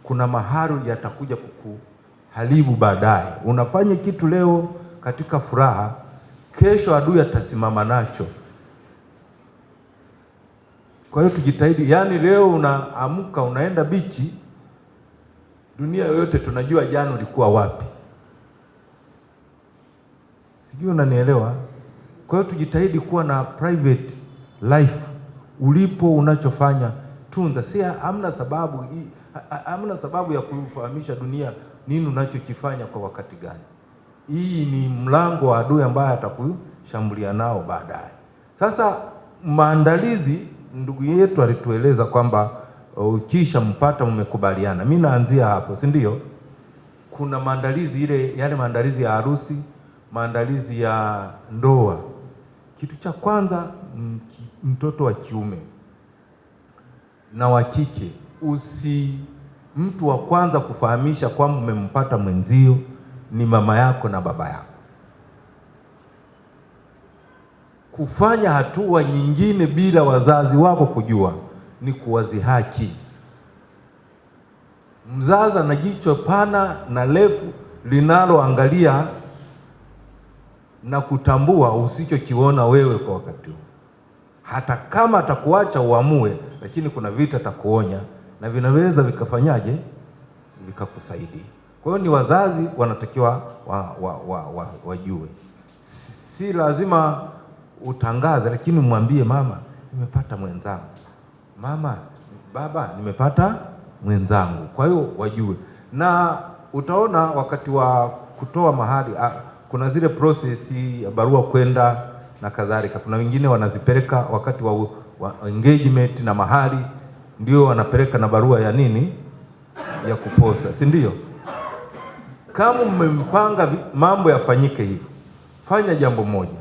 kuna mahali yatakuja kukuharibu baadaye. Unafanya kitu leo katika furaha, kesho adui atasimama nacho. Kwa hiyo tujitahidi, yani leo unaamka unaenda bichi, dunia yoyote tunajua jana ulikuwa wapi. Sijui unanielewa? Kwa hiyo tujitahidi kuwa na private life. Ulipo unachofanya tunza, si hamna sababu ya kufahamisha dunia nini unachokifanya kwa wakati gani. Hii ni mlango wa adui ambaye atakushambulia nao baadaye. Sasa maandalizi, ndugu yetu alitueleza kwamba ukisha mpata mmekubaliana. Mimi naanzia hapo, si ndio? Kuna maandalizi yale maandalizi ya harusi, maandalizi ya ndoa. Kitu cha kwanza, mtoto wa kiume na wa kike, mtu wa kwanza kufahamisha kwamba umempata mwenzio ni mama yako na baba yako. Kufanya hatua nyingine bila wazazi wako kujua ni kuwazihaki. Mzazi ana jicho pana na refu linaloangalia na kutambua usichokiona wewe kwa wakati huo. Hata kama atakuacha uamue, lakini kuna vitu atakuonya na vinaweza vikafanyaje, vikakusaidia. Kwa hiyo ni wazazi wanatakiwa wajue. Si lazima utangaze, lakini mwambie mama, nimepata mwenzangu. Mama, baba, nimepata mwenzangu. Kwa hiyo wajue. Na utaona wakati wa kutoa mahari, kuna zile process ya barua kwenda na kadhalika. Kuna wengine wanazipeleka wakati wa engagement na mahari, ndio wanapeleka na barua ya nini, ya kuposa, si ndio? Kama mmempanga mambo yafanyike hivi, fanya jambo moja.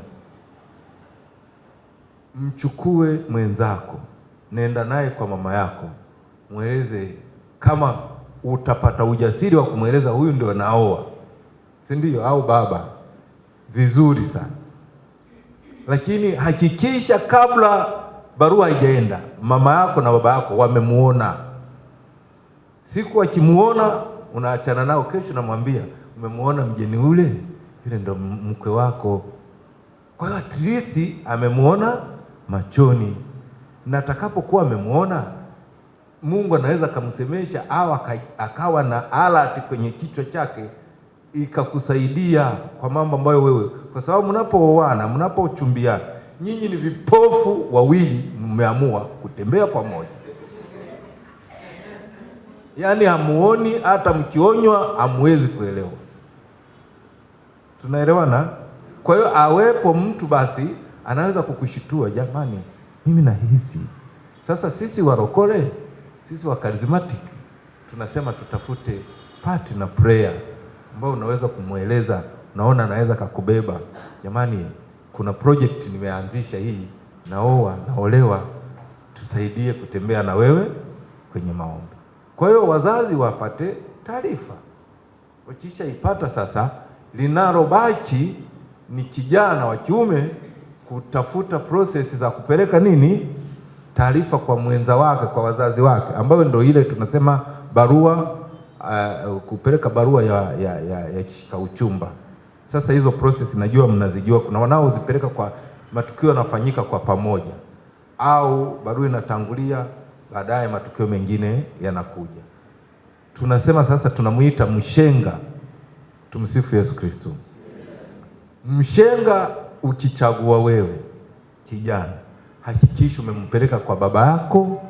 Mchukue mwenzako, nenda naye kwa mama yako, mweleze, kama utapata ujasiri wa kumweleza huyu ndio naoa, si ndio, au baba, vizuri sana. Lakini hakikisha kabla barua haijaenda, mama yako na baba yako wamemuona. Siku akimuona, unaachana nao, kesho namwambia, umemuona mgeni ule, yule ndo mke wako. Kwa hiyo at least amemuona machoni, na atakapokuwa amemuona, Mungu anaweza kumsemesha au akawa na alert kwenye kichwa chake ikakusaidia kwa mambo ambayo wewe, kwa sababu mnapooana, mnapochumbiana, nyinyi ni vipofu wawili, mmeamua kutembea pamoja. Yaani hamuoni, hata mkionywa hamwezi kuelewa. Tunaelewana? Kwa hiyo awepo mtu basi anaweza kukushitua, jamani, mimi nahisi. Sasa sisi warokole, sisi wa charismatic, tunasema tutafute partner prayer ambao unaweza kumweleza, naona anaweza kakubeba. Jamani, kuna project nimeanzisha hii, naolewa, tusaidie kutembea na wewe kwenye maombi. Kwa hiyo wazazi wapate taarifa. Wakisha ipata sasa, linalobaki ni kijana wa kiume kutafuta process za kupeleka nini, taarifa kwa mwenza wake, kwa wazazi wake, ambayo ndio ile tunasema barua, kupeleka barua ya kishika uchumba. Sasa hizo process najua mnazijua. Kuna wanaozipeleka kwa matukio yanafanyika kwa pamoja, au barua inatangulia, baadaye matukio mengine yanakuja. tunasema sasa tunamuita mshenga. Tumsifu Yesu Kristo. Mshenga ukichagua wewe kijana, hakikisha umempeleka kwa baba yako,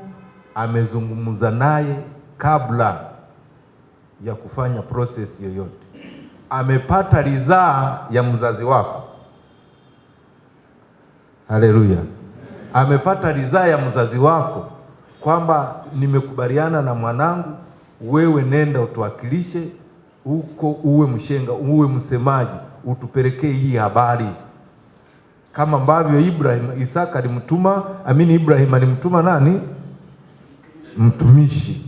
amezungumza naye kabla ya kufanya process yoyote, amepata ridhaa ya mzazi wako. Haleluya. Amepata ridhaa ya mzazi wako kwamba nimekubaliana na mwanangu, wewe nenda utuwakilishe huko, uwe mshenga, uwe msemaji, utupelekee hii habari. Kama ambavyo Isaka alimtuma, Ibrahim alimtuma nani? Mtumishi.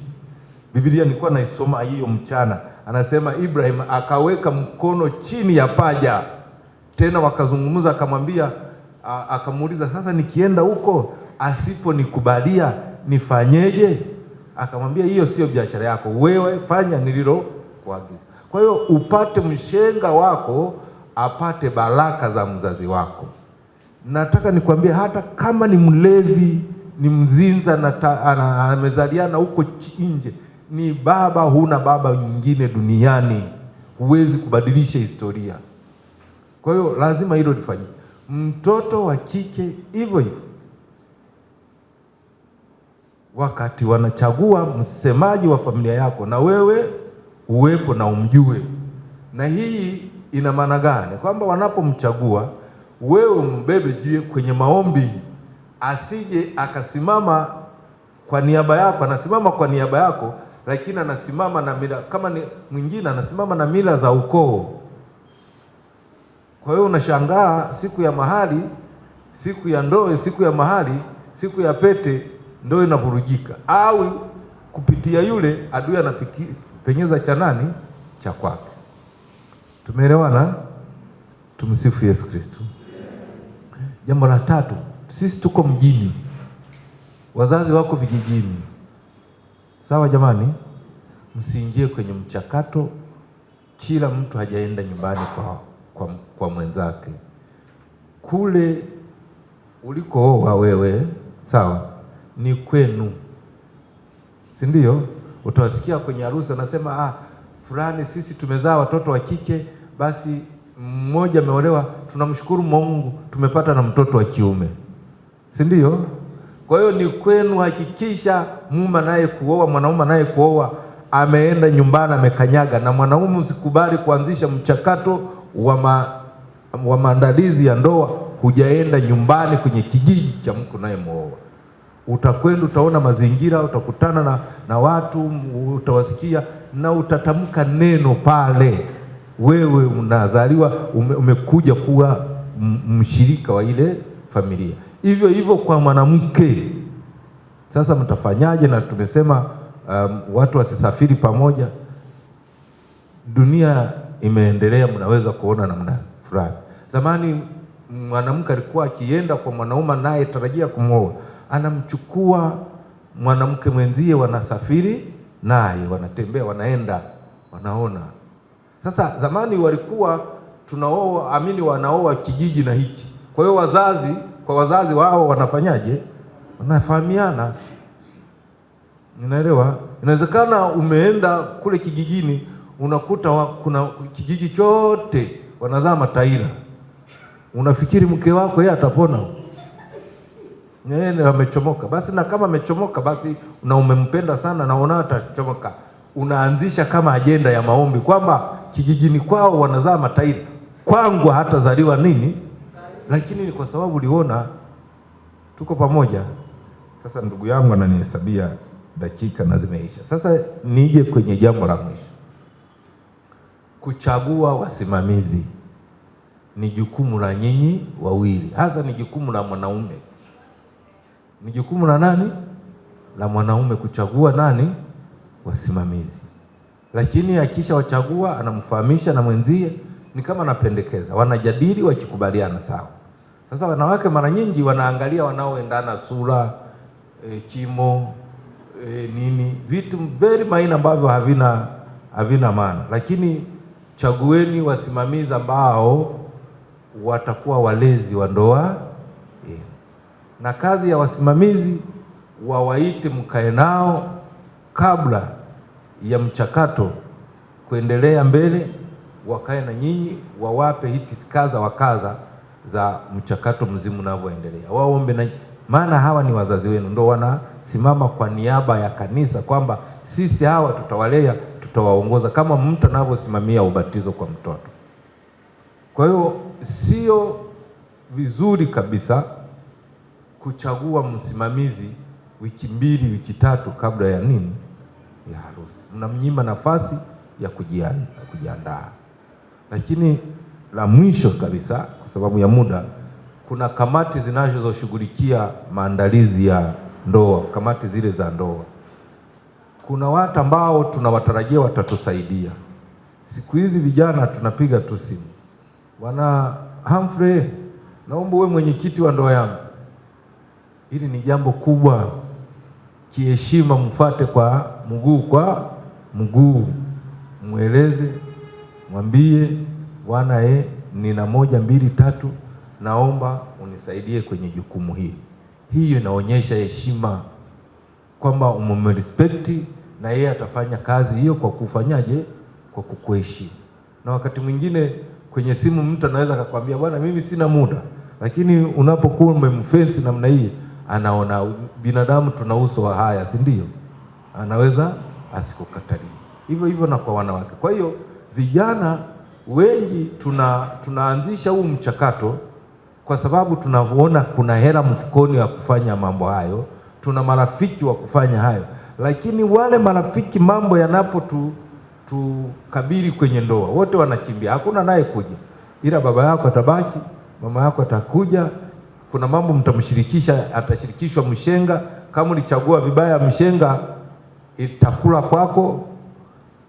Biblia nilikuwa naisoma hiyo mchana, anasema Ibrahim akaweka mkono chini ya paja, tena wakazungumza, akamwambia, akamuuliza, sasa nikienda huko asiponikubalia nifanyeje? Akamwambia, hiyo sio biashara yako, wewe fanya nililo kuagiza. Kwa hiyo upate mshenga wako apate baraka za mzazi wako. Nataka nikwambie, hata kama ni mlevi, ni mzinza na amezaliana huko nje, ni baba, huna baba nyingine duniani, huwezi kubadilisha historia. Kwa hiyo lazima hilo lifanyike. Mtoto wa kike hivyo hivyo, wakati wanachagua msemaji wa familia yako, na wewe uwepo na umjue. Na hii ina maana gani? Kwamba wanapomchagua wewe mbebe juu kwenye maombi, asije akasimama kwa niaba yako. Anasimama kwa niaba yako, lakini anasimama na mila, kama ni mwingine anasimama na mila za ukoo. Kwa hiyo unashangaa siku ya mahali, siku ya ndoa, siku ya mahali, siku ya pete, ndoa inavurujika, au kupitia yule adui anapenyeza cha nani? Cha kwake. Tumeelewana? Tumsifu Yesu Kristo. Jambo la tatu, sisi tuko mjini, wazazi wako vijijini. Sawa jamani? Msiingie kwenye mchakato, kila mtu hajaenda nyumbani kwa mwenzake. Kule ulikooa wewe, sawa, ni kwenu, si ndio? Utawasikia kwenye harusi anasema, fulani sisi tumezaa watoto wa kike, basi mmoja ameolewa, tunamshukuru Mungu tumepata na mtoto wa kiume, si ndio? Kwa hiyo ni kwenu. Hakikisha mume naye kuoa, mwanaume naye kuoa, ameenda nyumbani, amekanyaga. Na mwanaume usikubali kuanzisha mchakato wa maandalizi ya ndoa hujaenda nyumbani kwenye kijiji cha mko naye muoa. Utakwenda, utaona mazingira, utakutana na watu, utawasikia na utatamka neno pale. Wewe unazaliwa, umekuja kuwa mshirika wa ile familia. Hivyo hivyo kwa mwanamke. Sasa mtafanyaje? Na tumesema watu wasisafiri pamoja. Dunia imeendelea, mnaweza kuona namna fulani. Zamani mwanamke alikuwa akienda kwa mwanaume naye tarajia kumwoa, anamchukua mwanamke mwenzie, wanasafiri naye, wanatembea, wanaenda, wanaona. Sasa zamani walikuwa tunaoa, wanaoa kijiji na hiki. Kwa hiyo wazazi wao wanafanyaje? Wanafahamiana. Unaelewa? Inawezekana umeenda kule kijijini, unakuta kuna kijiji chote wanazaa mataira. Unafikiri mke wako yeye atapona? Yeye amechomoka. Basi na kama amechomoka, basi na umempenda sana na unaona atachomoka, unaanzisha kama ajenda ya maombi kwamba kijijini kwao wanazaa mataira, kwangu hatazaliwa nini? Lakini ni kwa sababu uliona. Tuko pamoja? Sasa ndugu yangu ananihesabia dakika na zimeisha. Sasa nije kwenye jambo la mwisho. Kuchagua wasimamizi ni jukumu la nyinyi wawili. Hasa ni jukumu la mwanaume. Ni jukumu la nani? La mwanaume kuchagua nani? Wasimamizi. Lakini akisha wachagua, anamfahamisha na mwenzie, ni kama anapendekeza, wanajadili, wakikubaliana sawa. Sasa wanawake mara nyingi wanaangalia wanaoendana sura, kimo, nini, vitu very minor ambavyo havina maana. Lakini chagueni wasimamizi ambao watakuwa walezi wa ndoa. Na kazi ya wasimamizi, wawaite mkae nao kabla ya mchakato kuendelea mbele, wakae na nyinyi, wawape hiti kaza wa kaza za mchakato mzima unavyoendelea. Waombe na, maana hawa ni wazazi wenu, ndio wanasimama kwa niaba ya kanisa kwamba sisi hawa tutawalea, tutawaongoza kama mtu anavyosimamia ubatizo kwa mtoto. Kwa hiyo sio vizuri kabisa kuchagua msimamizi wiki 2, wiki 3 kabla ya nini, ya harusi. Mnamnyima nafasi ya kujiandaa. Lakini la mwisho kabisa, kwa sababu ya muda, kuna kamati zinazoshughulikia maandalizi ya ndoa, kamati zile za ndoa. Kuna watu ambao tunawatarajia watatusaidia. Siku hizi vijana tunapiga tu simu, Bwana Humphrey, naomba uwe mwenyekiti wa ndoa yangu. Hili ni jambo kubwa, kiheshima mfuate kwa mguu, mweleze, mwambie bwana, nina 1, 2, 3, naomba unisaidie kwenye jukumu hili. Hiyo inaonyesha heshima kwamba umemrespect na yeye atafanya kazi hiyo kwa kufanyaje, kwa kukuheshimu. Na wakati mwingine kwenye simu mtu anaweza akakwambia bwana, mimi sina muda, lakini unapokuwa umemfensi namna hii, anaona binadamu tuna uso wa haya, si ndio? Anaweza asikukatalie. Hivyo na kwa wanawake. Kwa hiyo vijana wengi tunaanzisha huu mchakato kwa sababu tunaona kuna hela mfukoni wa kufanya mambo hayo, tuna marafiki wa kufanya hayo, lakini wale marafiki mambo tukabiri kwenye ndoa, wote wanakimbia, hakuna naye kuja, ila baba yako atabaki, mama yako atakuja. Kuna mambo mtamshirikisha, atashirikishwa mshenga. Kama ulichagua vibaya mshenga itakula kwako.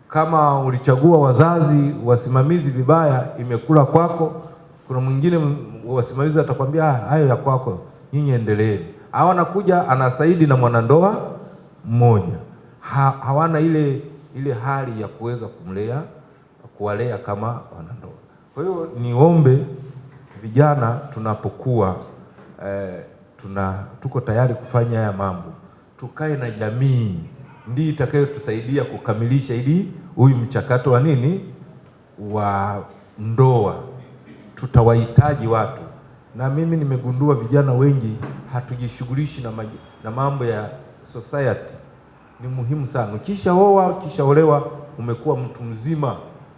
Kama ulichagua wazazi wasimamizi vibaya, imekula kwako. Kuna mwingine wasimamizi atakwambia hayo ya kwako, nyinyi endeleeni. Hawana kuja anasaidi na mwanandoa mmoja. Hawana ile hali ya kuweza kuwalea kama wanandoa. Kwa hiyo niombe vijana, tunapokuwa tuko tayari kufanya haya mambo, tukae na jamii, ndiyo itakayotusaidia kukamilisha huyu mchakato wa nini, wa ndoa. Tutawahitaji watu, na mimi nimegundua vijana wengi hatujishughulishi na mambo ya society. Ni muhimu sana, kisha olewa, umekuwa mtu mzima,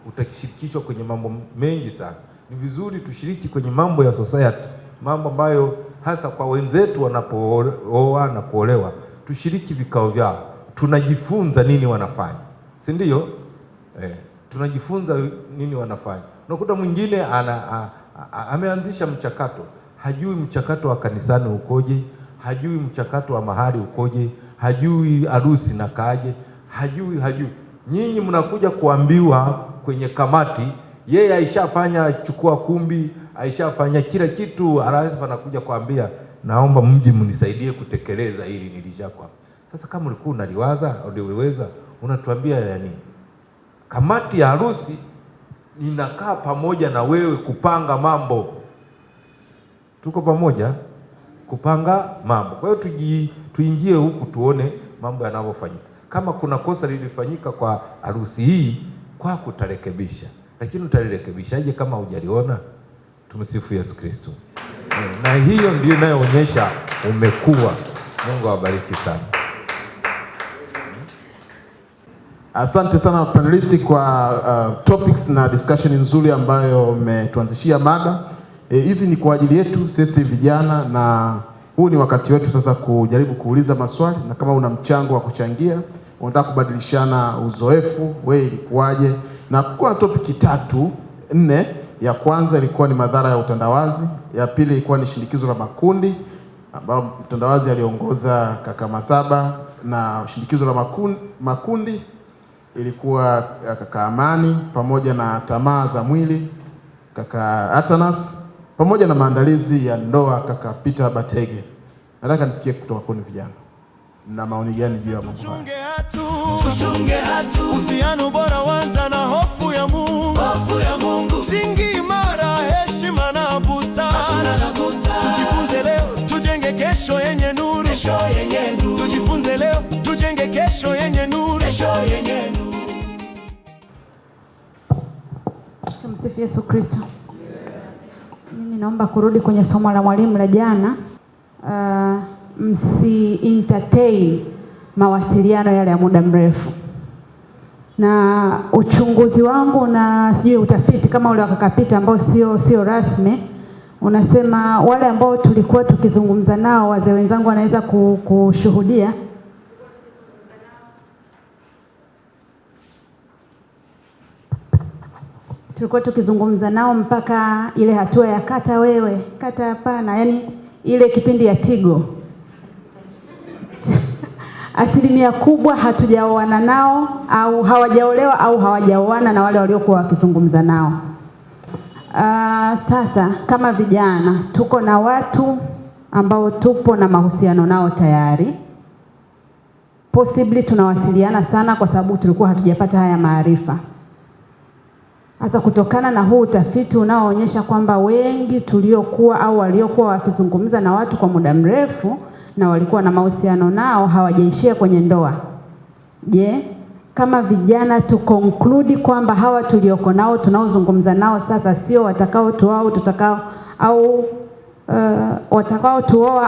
utakishirikishwa kwenye mambo mengi sana. Ni vizuri tushiriki kwenye mambo ya society, mambo ambayo hasa kwa wenzetu wanapooa na kuolewa, tushiriki vikao vyao, tunajifunza nini wanafanya, si ndio? Tunajifunza nini wanafanya. Unakuta mwingine ameanzisha mchakato, hajui mchakato wa kanisani ukoje, hajui mchakato wa mahali ukoje, hajui harusi na kaje, hajui. Nyinyi mnakuja kuambiwa kwenye kamati, yeye aishafanya chukua kumbi, aishafanya kila kitu, alafu anakuja kuambia naomba mji mnisaidie kutekeleza hili nilishakwambia. Sasa kama ulikuwa unaliwaza au uliweza, unatuambia ya nini? Kamati ya harusi inakaa pamoja na wewe kupanga mambo. Tuko pamoja kupanga mambo. Kwa hiyo tuingie huku tuone mambo yanavyofanyika. Kama kuna kosa lilifanyika kwa harusi hii, kwa kutarekebisha. Lakini utalirekebishaje kama hujaliona? Tumsifu Yesu Kristo. Na hiyo ndio inayoonyesha umekuwa. Mungu awabariki sana. Asante sana panelisti kwa topics na discussion nzuri ambayo umetuanzishia mada. Hizi ni kwa ajili yetu sisi vijana, na huu ni wakati wetu sasa kujaribu kuuliza maswali, na kama una mchango wa kuchangia, unataka kubadilishana uzoefu, wewe ilikuwaje? Na kwa topic 3, 4, ya kwanza ilikuwa ni madhara ya utandawazi, ya pili ilikuwa ni shinikizo la makundi, ambao utandawazi aliongoza kaka Masaba, na shinikizo la makundi ilikuwa kaka Amani, pamoja na tamaa za mwili kaka Atanas, pamoja na maandalizi ya ndoa kaka Peter Batege. Nataka nisikie kutoka kwa vijana na maoni gani juu ya mambo haya. Tuchunge hatu, uhusiano bora wanza na hofu ya Mungu. Singi imara, heshima na busara. Tujifunze leo, tujenge kesho yenye nuru. Tujifunze leo, tujenge kesho yenye nuru. Tumsifu Yesu Kristo. Mimi naomba kurudi kwenye somo la mwalimu la jana. Msi entertain mawasiliano yale ya muda mrefu. Na uchunguzi wangu na sijui utafiti kama ule wakakapita ambao sio rasmi unasema wale ambao tulikuwa tukizungumza nao, wazee wenzangu wanaweza kushuhudia, tulikuwa tukizungumza nao mpaka ile hatua ya kata wewe, kata hapana, yani ile kipindi ya Tigo. Asilimia kubwa hatujaoana nao au hawajaolewa au hawajaoana na wale waliokuwa wakizungumza nao. Sasa kama vijana tuko na watu ambao tupo na mahusiano nao tayari. Possibly tunawasiliana sana kwa sababu tulikuwa hatujapata haya maarifa. Hasa kutokana na huu utafiti unaoonyesha kwamba wengi tuliokuwa au waliokuwa wakizungumza na watu kwa muda mrefu na walikuwa na mahusiano nao hawajaishia kwenye ndoa. Je, kama vijana tu conclude kwamba hawa tulioko nao tunaozungumza nao sasa sio watakao tuoa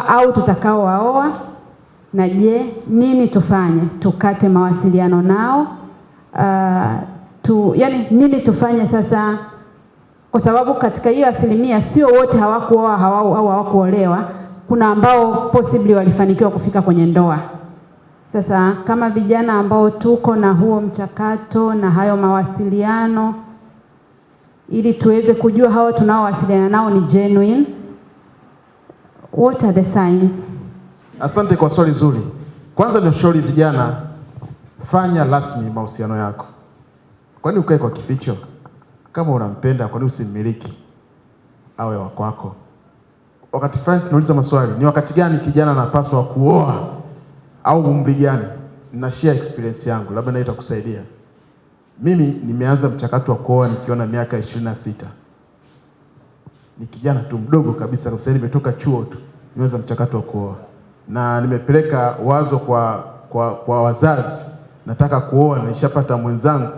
au tutakao waoa? Na je, nini tufanye? Tukate mawasiliano nao? Yani nini tufanye sasa? Kwa sababu katika hiyo asilimia sio wote hawakuoa au hawakuolewa. Kuna ambao possibly walifanikiwa kufika kwenye ndoa. Sasa kama vijana ambao tuko na huo mchakato na hayo mawasiliano, ili tuweze kujua hao tunaowasiliana nao ni genuine, what are the signs? Asante kwa swali zuri. Kwanza nishauri vijana, fanya rasmi mahusiano yako. Kwani ukae kwa kificho? Kama unampenda, kwani usimmiliki awe wa kwako? Wakati fulani tunauliza maswali, ni wakati gani kijana anapaswa kuoa au umri gani? Na share experience yangu, labda na itakusaidia. Mimi nimeanza mchakato wa kuoa nikiwa na miaka 26. Ni kijana tu mdogo kabisa, kwa sababu nimetoka chuo tu, nimeanza mchakato wa kuoa. Na nimepeleka wazo kwa wazazi, nataka kuoa, nishapata mwenzangu.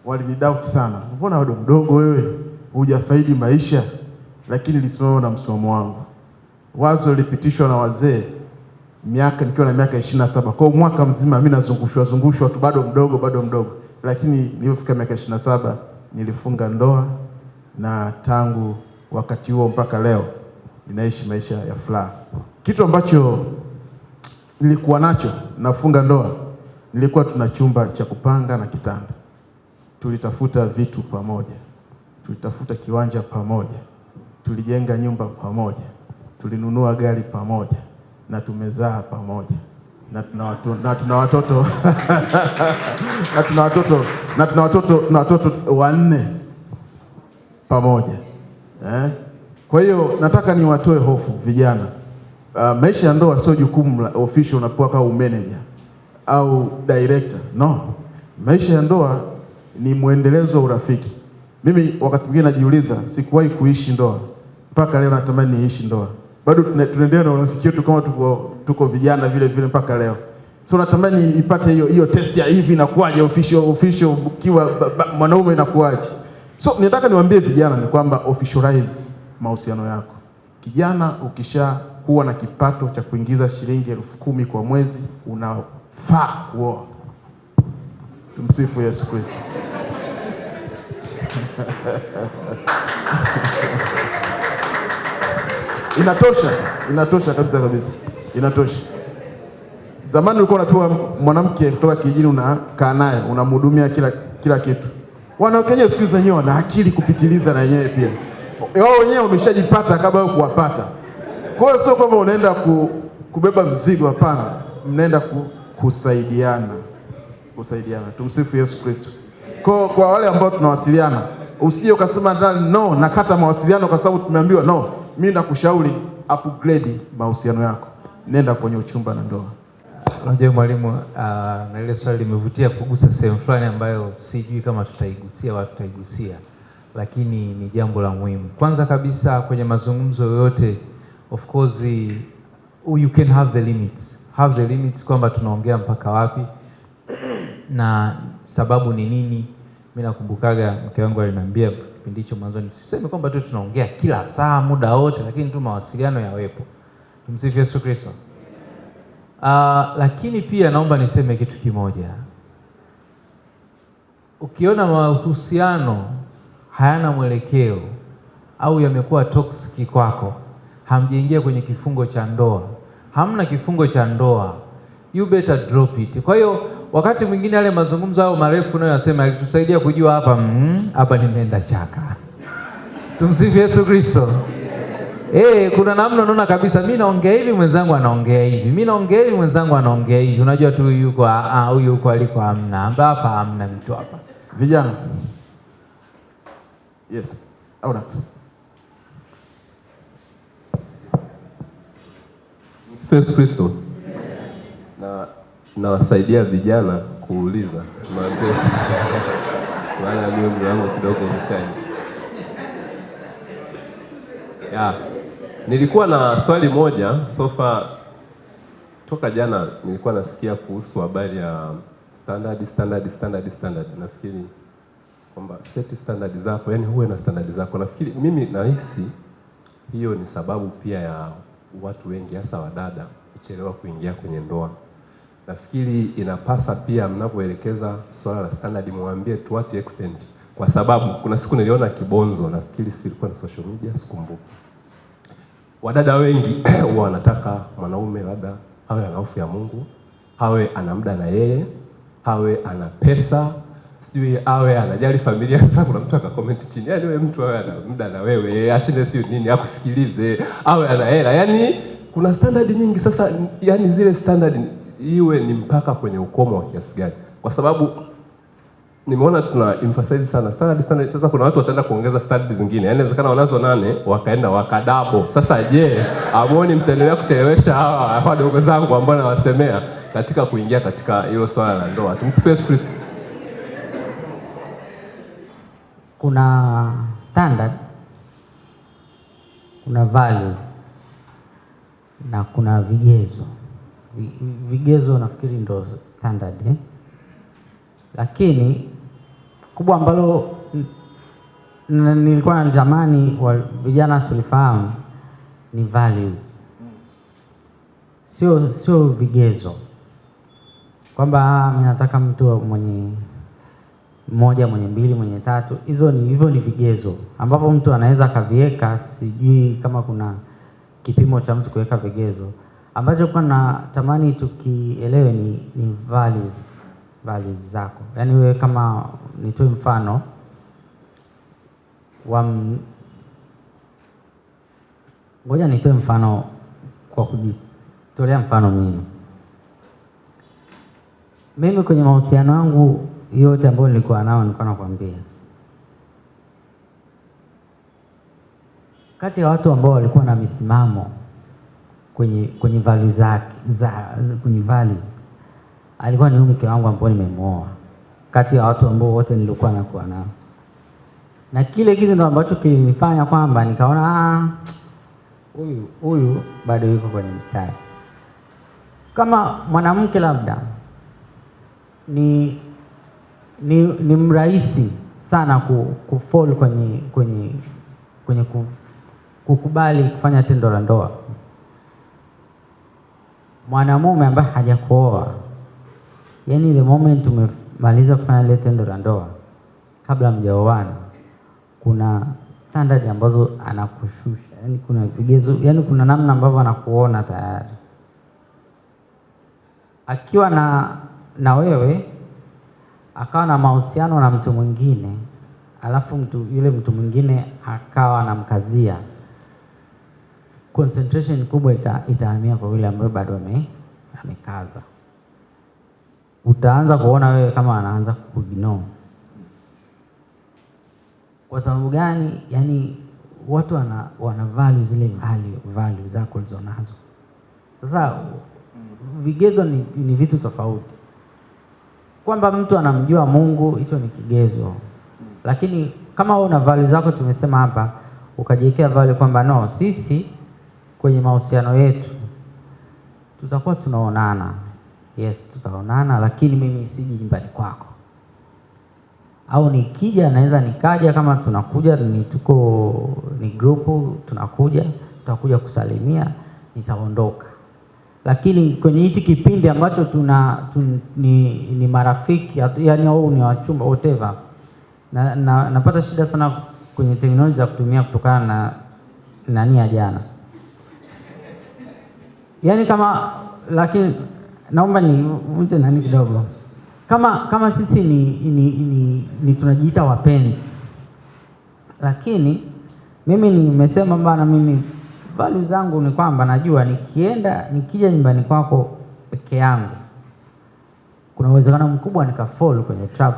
Walinidoubt sana. Mbona bado mdogo wewe? Hujafaidi maisha? Lakini nilisimama na msimamo wangu. Wazo lilipitishwa na wazee nikiwa na miaka 27. Kwa mwaka mzima mimi nazungushwa tu, bado mdogo. Lakini nilipofika miaka 27 nilifunga ndoa, na tangu wakati huo mpaka leo ninaishi maisha ya furaha. Kitu ambacho nilikuwa nacho nafunga ndoa, nilikuwa tuna chumba cha kupanga na kitanda. Tulitafuta vitu pamoja. Tulitafuta kiwanja pamoja. Tulijenga nyumba pamoja. Tulinunua gari pamoja. Na tumezaa pamoja. Na tuna watoto na tuna watoto 4 pamoja. Kwa hiyo nataka niwatoe hofu vijana. Maisha ya ndoa sio jukumu la official unapokuwa kama manager au director. No. Maisha ya ndoa ni muendelezo wa urafiki. Mimi wakati mwingine najiuliza, sikuwahi kuishi ndoa. Mpaka leo natamani niishi ndoa. Bado tunaendelea na urafiki wetu kama tuko vijana vile mpaka leo. So natamani nipate hiyo test ya hivi inakuaje official kiwa mwanaume inakuaje. So nataka niwaambie vijana ni kwamba officialize mahusiano yako. Kijana ukisha kuwa na kipato cha kuingiza shilingi 10,000 kwa mwezi, unafaa kuoa. Tumsifu Yesu Kristo. Inatosha kabisa. Inatosha. Zamani ulikuwa unapewa mwanamke kutoka kijijini, unakaa naye, unamhudumia kila kitu. Wanawake wenyewe siku hizi wenyewe wana akili kupitiliza na wenyewe pia. Wao wenyewe wameshajipata kabla ya kuwapata. Kwa hiyo sio kwamba unaenda kubeba mzigo, hapana. Mnaenda kusaidiana. Tumsifu Yesu Kristo. Kwa wale ambao tunawasiliana, usije ukasema no, nakata mawasiliano kwa sababu tumeambiwa no. Mimi nakushauri upgrade mahusiano yako. Nenda kwenye uchumba na ndoa. Unajua mwalimu, na ile swali limevutia kugusa sehemu fulani ambayo sijui kama tutaigusia, lakini ni jambo la muhimu. Kwanza kabisa kwenye mazungumzo yoyote, of course you can have the limits kwamba tunaongea mpaka wapi na sababu ni nini. Mimi nakumbukaga mke wangu aliniambia kipindi hicho mwanzoni. Sisemi kwamba tu tunaongea kila saa muda wote, lakini tu mawasiliano yawepo. Tumsifu Yesu Kristo. Lakini pia naomba niseme kitu kimoja. Ukiona mahusiano hayana mwelekeo au yamekuwa toxic kwako, hamjaingia kwenye kifungo cha ndoa, hamna kifungo cha ndoa, you better drop it. Kwa hiyo wakati mwingine yale mazungumzo au marefu nayo yasema yalitusaidia kujua hapa nimeenda chaka. Tumsifu Yesu Kristo. Kuna namna unaona kabisa mimi naongea hivi mwenzangu anaongea hivi. Mimi naongea hivi mwenzangu anaongea hivi. Unajua tu huyu yuko aliko hamna. Hapa hamna mtu hapa. Vijana. Yes. Audax. Yesu Kristo. Nawasaidia vijana kuuliza maandesi. Maana mimi umri wangu kidogo umeshani. Nilikuwa na swali moja sofa toka jana nilikuwa nasikia kuhusu habari ya standard. Nafikiri kwamba set standard zako, yani huwe na standard zako. Nafikiri mimi nahisi hiyo ni sababu pia ya watu wengi hasa wadada kuchelewa kuingia kwenye ndoa. Nafikiri inapasa pia mnapoelekeza swala la standard muambie to what extent, kwa sababu kuna siku niliona kibonzo, nafikiri silikuwa na social media sikumbuki. Wadada wengi huwa wanataka mwanaume labda awe ana hofu ya Mungu, awe ana muda na yeye, awe ana pesa, sijui awe anajali familia. Sasa kuna mtu akakomenti chini, yani wewe mtu awe ana muda na wewe, ashinde sio nini, akusikilize, awe ana hela. Yani kuna standard nyingi. Sasa yani zile standard iwe ni mpaka kwenye ukomo wa kiasi gani? Kwa sababu nimeona tuna emphasize sana standard. Sasa kuna watu wataenda kuongeza standard zingine. Yaani inawezekana wanazo 8 wakaenda wakadabo. Sasa je, amuoni mtaendelea kuchelewesha hawa wadogo zangu ambao nawasemea katika kuingia katika hilo swala la ndoa? Tumsifu Yesu Kristo. Kuna standards, kuna values na kuna vigezo. Vigezo nafikiri ndo standard Lakini kubwa ambalo nilikuwa natamani vijana tulifahamu ni values. Sio vigezo. Kwamba mimi nataka mtu mwenye 1, mwenye 2, mwenye 3. Hivyo ni vigezo ambapo mtu anaweza kaviweka. Sijui kama kuna kipimo cha mtu kuweka vigezo. Ambacho kwa natamani tukielewe ni values zako. Yaani wewe kama nitoe mfano ngoja nitoe mfano kwa kujitolea mfano mimi kwenye mahusiano yangu yote ambayo nilikuwa nakwambia, kati ya watu ambao walikuwa na misimamo kwenye values kwenye values alikuwa ni mke wangu ambaye nimemuoa, kati ya watu ambao wote nilikuwa nakuwa nao. Na kile kitu ndo ambacho kilinifanya kwamba nikaona huyu bado yuko kwenye mstari. Kama mwanamke labda ni mrahisi sana kufall kwenye kukubali kufanya tendo la ndoa. Mwanamume ambaye hajakuoa, yani the moment umemaliza kufanya ile tendo la ndoa, kabla mjaoana, kuna standard ambazo anakushusha, yani kuna vigezo, yani kuna namna ambavyo anakuona tayari. Akiwa na wewe akawa na mahusiano na mtu mwingine, alafu yule mtu mwingine akawa anamkazia, concentration kubwa itahamia kwa yule ambaye bado amekaza. Utaanza kuona wewe kama anaanza kuignore. Kwa sababu gani? Yani watu wana value zile value zako ulizonazo. Sasa vigezo ni vitu tofauti. Kwamba mtu anamjua Mungu, hicho ni kigezo. Lakini kama una value zako, tumesema hapa, ukajiwekea value kwamba no, sisi kwenye mahusiano yetu tutakuwa tunaonana. Yes, tutaonana, lakini mimi siji nyumbani kwako. au nikija naweza nikaja kama tunakuja ni grupu tutakuja kusalimia, nitaondoka. Lakini kwenye hichi kipindi ambacho ni marafiki yani au ni wachumba whatever, napata shida sana kwenye terminology za kutumia kutokana na nani ya jana. Yani kama, lakini naomba niunze nani kidogo. Kama sisi ni tunajiita wapenzi, lakini mimi nimesema bana, mimi value zangu ni kwamba najua nikija nyumbani kwako peke yangu kuna uwezekano mkubwa nikafall kwenye trap,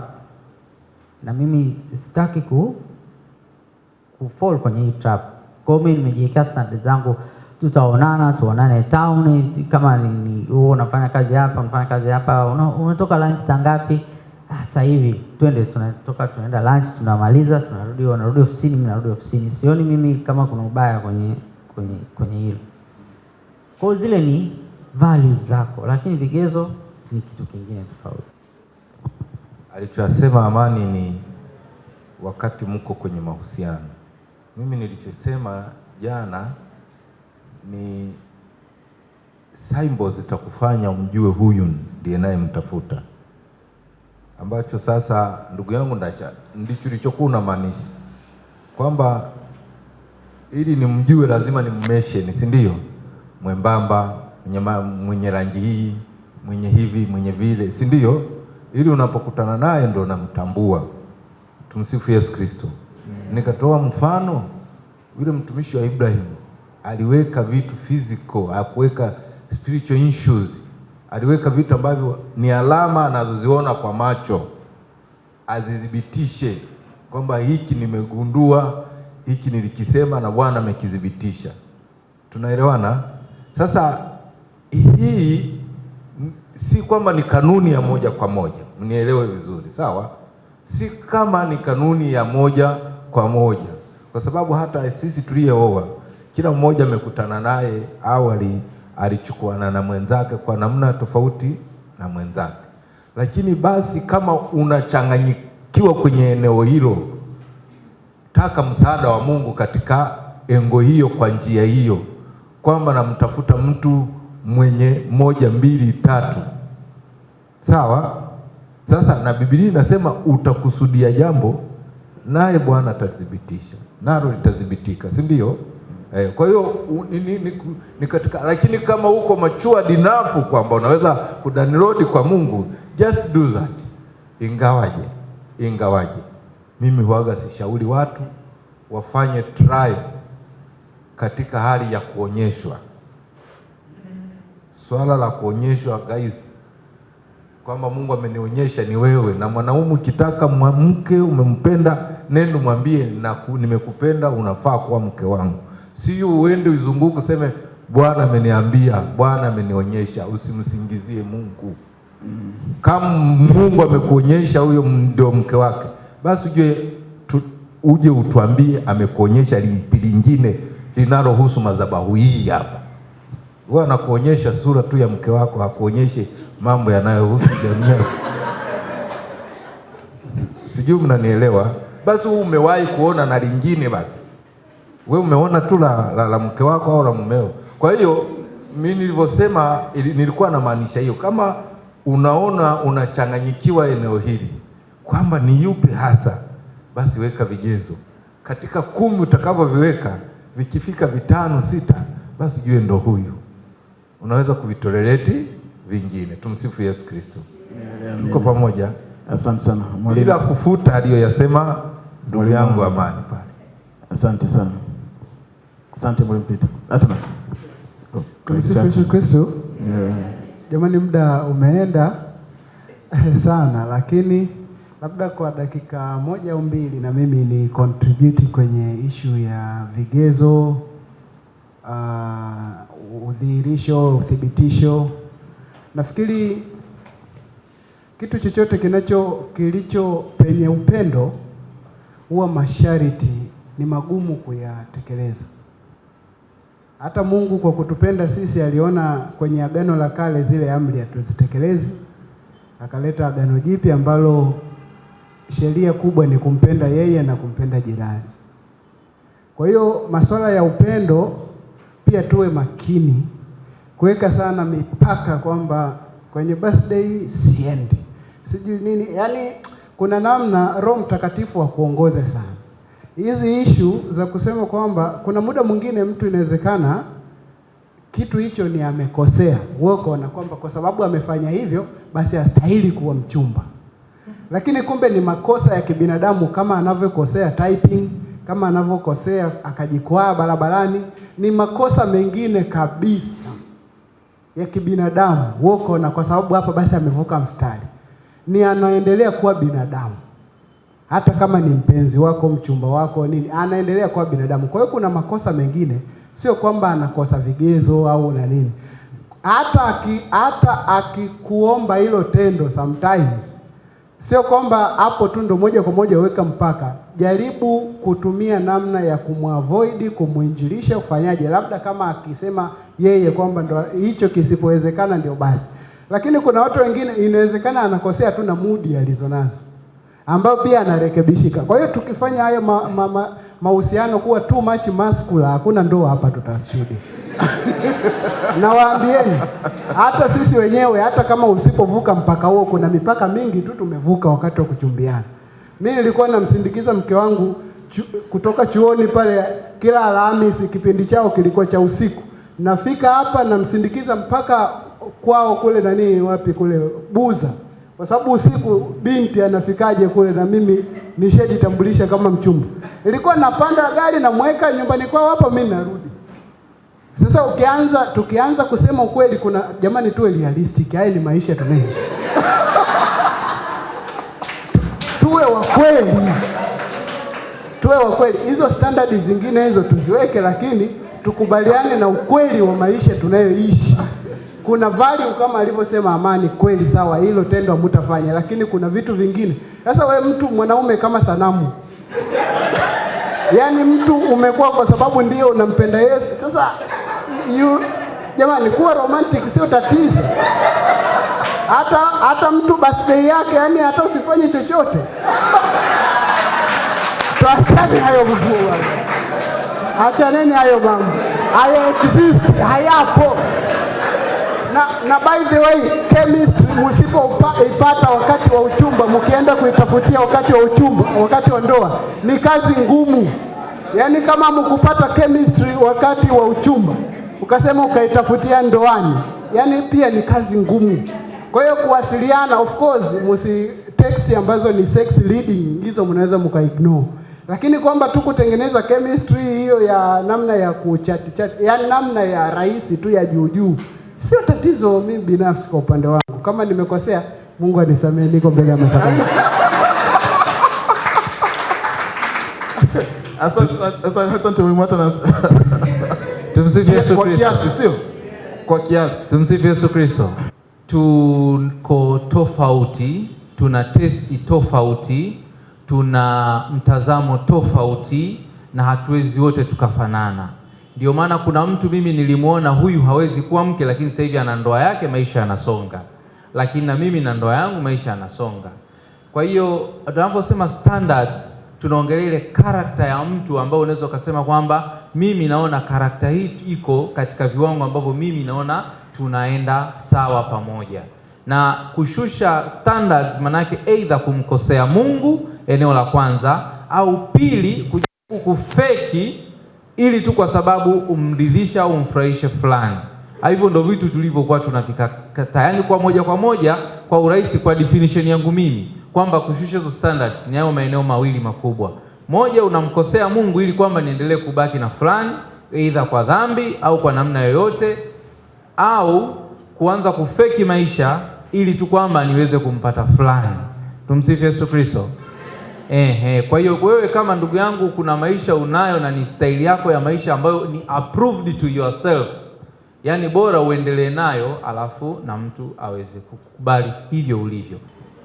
na mimi sitaki kufall kwenye hii trap. Kwa hiyo mimi nimejiwekea standard zangu, tuonane town, kama wewe unafanya kazi hapa, unatoka lunch saa ngapi? Sasa hivi tunaenda lunch, tunamaliza, wanarudi ofisini, mimi narudi ofisini. Sioni mimi kama kuna ubaya kwenye hilo. Kwa zile ni values zako, lakini vigezo ni kitu kingine tofauti. Alichosema Amani ni wakati mko kwenye mahusiano. Mimi nilichosema jana ni symbols zitakufanya umjue huyu ndiye naye mtafuta, ambacho sasa ndugu yangu ndicho ulichokuwa unamaanisha kwamba ili nimjue lazima nimmeshe, si ndio? Mwembamba, mwenye rangi hii, mwenye hivi, mwenye vile, si ndio? Ili unapokutana naye ndo unamtambua. Tumsifu Yesu Kristo. Nikatoa mfano yule mtumishi wa Ibrahim aliweka vitu physical, hakuweka spiritual issues. Aliweka vitu ambavyo ni alama anazoziona kwa macho, azidhibitishe kwamba hiki nimegundua, hiki nilikisema na Bwana amekidhibitisha. Tunaelewana? Sasa hii si kwamba ni kanuni ya moja kwa moja, mnielewe vizuri, sawa? Si kama ni kanuni ya moja kwa moja, kwa sababu hata sisi tuliyooa kila mmoja amekutana naye au alichukuana na mwenzake kwa namna tofauti na mwenzake. Lakini basi kama unachanganyikiwa kwenye eneo hilo, taka msaada wa Mungu katika engo hiyo, kwa njia hiyo, kwamba namtafuta mtu mwenye 1, 2, 3. Sawa? Sasa na Biblia inasema utakusudia jambo naye Bwana atathibitisha, nalo litathibitika, si ndio? Kwa hiyo ni katika, lakini kama uko machua dinafu kwamba unaweza kudownload kwa Mungu, just do that. Ingawaje mimi huaga sishauri watu wafanye trial katika hali ya kuonyeshwa. Swala la kuonyeshwa guys, kwamba Mungu amenionyesha ni wewe. Na mwanaume ukitaka mke umempenda, nenda mwambie nimekupenda, unafaa kuwa mke wangu. Sio uende uzunguke useme Bwana ameniambia, Bwana amenionyesha. Usimsingizie Mungu. Kama Mungu amekuonyesha huyo ndio mke wake, basi uje utuambie amekuonyesha lipi lingine linalohusu madhabahu hii hapa. Wewe anakuonyesha sura tu ya mke wako, hakuonyeshe mambo yanayohusu dunia. Sijui mnanielewa? Basi umewahi kuona na lingine, basi wewe umeona tu la mke wako au la mumeo. Kwa hiyo mimi nilivyosema nilikuwa na maanisha hiyo. Kama unaona unachanganyikiwa eneo hili kwamba ni yupi hasa, basi weka vigezo. Katika 10 utakavyoviweka, vikifika 5, 6, basi jue ndo huyu. Unaweza kuvitolerate vingine. Tumsifu Yesu Kristo. Tuko pamoja? Asante sana. Bila kufuta aliyoyasema ndugu yangu Amani pale. Asante sana. Asante Mwalimu Peter. Hata nasi. Tumsifu Yesu Kristo. Jamani, muda umeenda sana, lakini labda kwa dakika 1 au 2 na mimi ni contribute kwenye issue ya vigezo, udhihirisho, uthibitisho. Nafikiri kitu chochote kilicho penye upendo huwa masharti ni magumu kuyatekeleza. Hata Mungu kwa kutupenda sisi aliona kwenye Agano la Kale zile amri hatuzitekelezi, akaleta Agano Jipya ambalo sheria kubwa ni kumpenda yeye na kumpenda jirani. Kwa hiyo masuala ya upendo pia tuwe makini kuweka sana mipaka kwamba kwenye birthday siendi, sijui nini. Yaani kuna namna Roho Mtakatifu wa kuongoza sana hizi issue za kusema kwamba kuna muda mwingine mtu inawezekana kitu hicho ni amekosea, wako na kwamba kwa sababu amefanya hivyo basi hastahili kuwa mchumba, lakini kumbe ni makosa ya kibinadamu, kama anavyokosea typing, kama anavyokosea akajikwaa barabarani, ni makosa mengine kabisa ya kibinadamu wako, na kwa sababu hapa basi amevuka mstari, ni anaendelea kuwa binadamu. Hata kama ni mpenzi wako, mchumba wako, nini, anaendelea kuwa binadamu. Kwa hiyo kuna makosa mengine, sio kwamba anakosa vigezo au na nini. Hata akikuomba hilo tendo sometimes, sio kwamba hapo tu ndo moja kwa moja weka mpaka. Jaribu kutumia namna ya kumavoid, kumuinjilisha, kufanyaje, labda kama akisema yeye kwamba ndo hicho kisipowezekana ndio basi. Lakini kuna watu wengine inawezekana anakosea tu na mudi alizonazo, ambao pia anarekebishika. Kwa hiyo tukifanya hayo mahusiano kuwa too much muscular, hakuna ndoa hapa tutashuhudia. Na waambieni, hata sisi wenyewe, hata kama usipovuka mpaka huo, kuna mipaka mingi tu tumevuka wakati wa kuchumbiana. Mimi nilikuwa namsindikiza mke wangu kutoka chuoni pale, kila Alhamisi kipindi chao kilikuwa cha usiku. Nafika hapa namsindikiza mpaka kwao kule nani wapi kule Buza. Kwa sababu usiku binti anafikaje kule na mimi nishajitambulisha kama mchumba. Nilikuwa napanda gari na mweka nyumbani kwao hapa, mimi narudi. Sasa tukianza kusema ukweli, kuna jamani, tuwe realistic. Haya ni maisha tunaishi. Tuwe wa kweli. Tuwe wa kweli. Hizo standards zingine hizo tuziweke, lakini tukubaliane na ukweli wa maisha tunayoishi. Kuna value kama alivyosema Amani, kweli sawa, hilo tendo hamtafanya, lakini kuna vitu vingine. Sasa wewe mtu mwanaume kama sanamu. Yaani mtu umekuwa kwa sababu ndio unampenda Yesu. Sasa jamani, kuwa romantic sio tatizo. Hata mtu birthday yake, yani hata usifanye chochote. Tuachane hayo mambo. Achaneni hayo mambo. Hayo exist, hayapo. Na by the way, chemistry msipoipata wakati wa uchumba, mkienda kuitafutia wakati wa uchumba, wakati wa ndoa, ni kazi ngumu. Yaani kama mkupata chemistry wakati wa uchumba, ukasema ukaitafutia ndoani, yani pia ni kazi ngumu. Kwa hiyo kuwasiliana, of course, text ambazo ni sex leading, hizo mnaweza mkaignore. Lakini kwamba tu kutengeneza chemistry hiyo ya namna ya kuchat, yani namna ya rahisi tu ya juu, sio tatizo. Mimi binafsi kwa upande wangu, kama nimekosea, Mungu anisamehe, niko mbele ya madhabahu. Asante mwimwata. Tumsifu Yesu Kristo. Kwa kiasi, sio? Kwa kiasi. Tumsifu Yesu Kristo. Tuko tofauti, tuna testi tofauti, tuna mtazamo tofauti, na hatuwezi wote tukafanana. Ndio maana kuna mtu mimi nilimuona huyu hawezi kuwa mke, lakini sasa hivi ana ndoa yake, maisha yanasonga. Lakini na mimi na ndoa yangu, maisha yanasonga. Kwa hiyo tunaposema standards, tunaongelea ile karakta ya mtu ambao unaweza ukasema kwamba mimi naona karakta hii iko katika viwango ambavyo mimi naona tunaenda sawa pamoja. Na kushusha standards manake either kumkosea Mungu, eneo la kwanza, au pili kujaribu kufeki ili tu kwa sababu umridhisha au umfurahishe fulani. Hivyo ndio vitu tulivyokuwa tunavikata, yani kwa moja kwa urahisi, kwa definition yangu mimi, kwamba kushusha hizo standards ni hayo maeneo mawili makubwa. Moja, unamkosea Mungu ili kwamba niendelee kubaki na fulani, either kwa dhambi au kwa namna yoyote, au kuanza kufeki maisha ili tu kwamba niweze kumpata fulani. Tumsifu Yesu Kristo. Kwa hiyo wewe kama ndugu yangu, kuna maisha unayo na ni style yako ya maisha ambayo ni approved to yourself, yani bora uendelee nayo, alafu na mtu aweze kukubali hivyo ulivyo.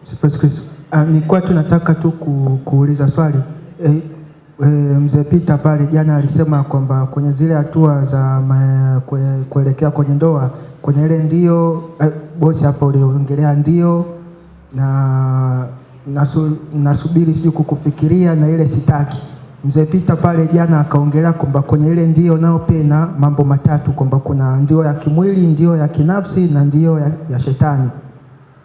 Tumsifu Kristo. Nilikuwa tunataka tu kuuliza swali. Mzee Peter pale jana alisema kwamba kwenye zile hatua za kuelekea kwenye ndoa, kwenye ile ndio bosi hapo uliongelea ndio, na nasubiri sijui kukufikiria na ile sitaki. Mzee Peter pale jana akaongelea kwamba kwenye ile ndio nao pia na mambo matatu, kwamba kuna ndio ya kimwili, ndio ya kinafsi na ndio ya shetani.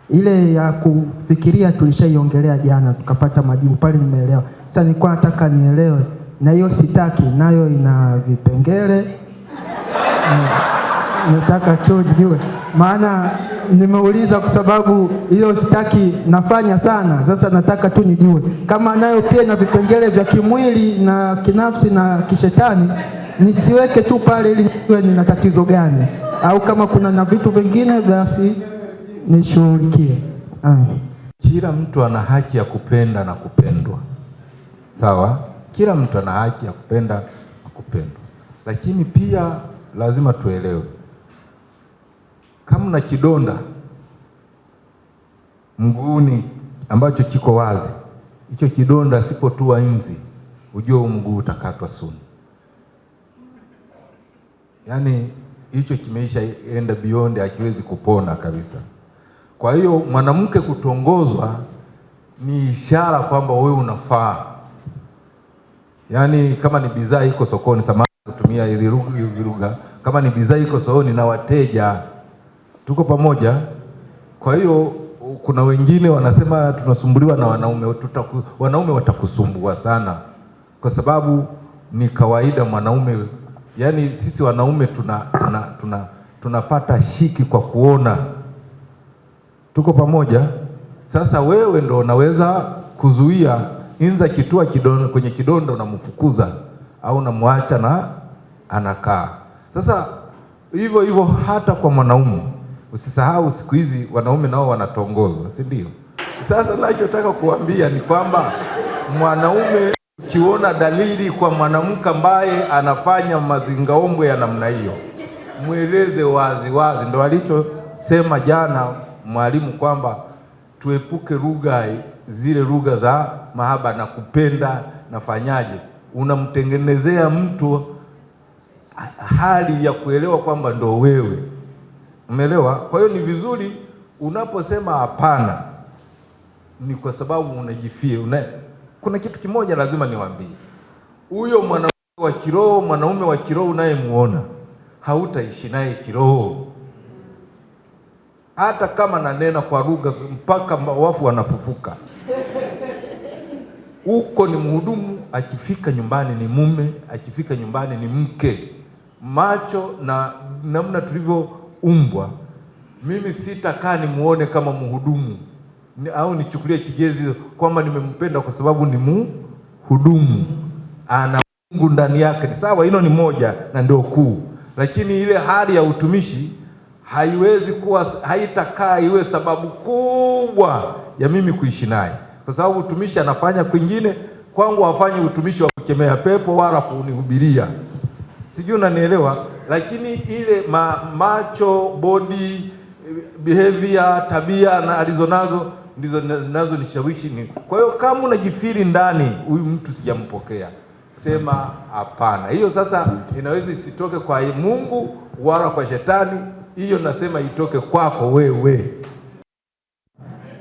Ile ya kufikiria tulishaiongelea jana tukapata majibu pale, nimeelewa. Sasa nilikuwa nataka nielewe na hiyo sitaki nayo ina vipengele. Nataka tu nijue, maana nimeuliza kwa sababu hiyo sitaki nafanya sana. Sasa nataka tu nijue kama nayo pia na vipengele vya kimwili na kinafsi na kishetani, nisiweke tu pale ili nijue nina tatizo gani, au kama kuna na vitu vingine basi nishughulikie. Kila mtu ana haki ya kupenda na kupendwa, sawa? Kila mtu ana haki ya kupenda na kupendwa, lakini pia lazima tuelewe, kama na kidonda mguuni ambacho kiko wazi, hicho kidonda sipotua nzi, ujue mguu utakatwa sumu. Yaani hicho kimeisha enda beyond, hakiwezi kupona kabisa. Kwa hiyo mwanamke kutongozwa ni ishara kwamba wewe unafaa. Yaani kama ni bidhaa iko sokoni, samahani kutumia ile lugha, kama ni bidhaa iko sokoni na wateja, tuko pamoja. Kwa hiyo kuna wengine wanasema tunasumbuliwa na wanaume. Wanaume watakusumbua sana, kwa sababu ni kawaida mwanaume, yani sisi wanaume tunapata shiki kwa kuona. Tuko pamoja? Sasa wewe ndo unaweza kuzuia inza kitua kidonda, kwenye kidonda unamfukuza au unamwacha na anakaa. Sasa hivyo hivyo hata kwa mwanaume. Usisahau siku hizi wanaume nao wanatongozwa, si ndio? Sasa ninachotaka kuambia ni kwamba mwanaume ukiona dalili kwa mwanamke ambaye anafanya mazingaombwe ya namna hiyo, mueleze wazi wazi. Ndio alichosema jana mwalimu kwamba tuepuke lugha zile lugha za mahaba na kupenda na fanyaje. Unamtengenezea mtu hali ya kuelewa kwamba ndo wewe. Umeelewa? Kwa hiyo ni vizuri unaposema hapana, ni kwa sababu unajifia. Kuna kitu kimoja lazima niwaambie. Huyo mwanaume wa kiroho, mwanaume wa kiroho unayemuona, hautaishi naye kiroho. Hata kama nanena kwa lugha mpaka wafu wanafufuka. Huko ni mhudumu, akifika nyumbani ni mume, akifika nyumbani ni mke. Macho na namna tulivyoumbwa, mimi sitakaa nimuone kama mhudumu au nichukulie kigezi kwamba nimempenda kwa sababu ni mhudumu. Ana Mungu ndani yake. Sawa, hilo ni moja na ndio kuu. Lakini ile hali ya utumishi haiwezi kuwa, haitakaa iwe sababu kubwa ya mimi kuishi naye, kwa sababu utumishi anafanya kwingine, kwangu afanye utumishi wa kukemea pepo wala kunihubiria. Sijui unanielewa? Lakini ile macho, body, behavior, tabia na alizonazo ndizo zinazo nishawishi ni. Kwa hiyo kama unajifiri ndani huyu mtu sijampokea, sema hapana. Hiyo sasa inaweza isitoke kwa Mungu wala kwa shetani, hiyo nasema itoke kwako wewe.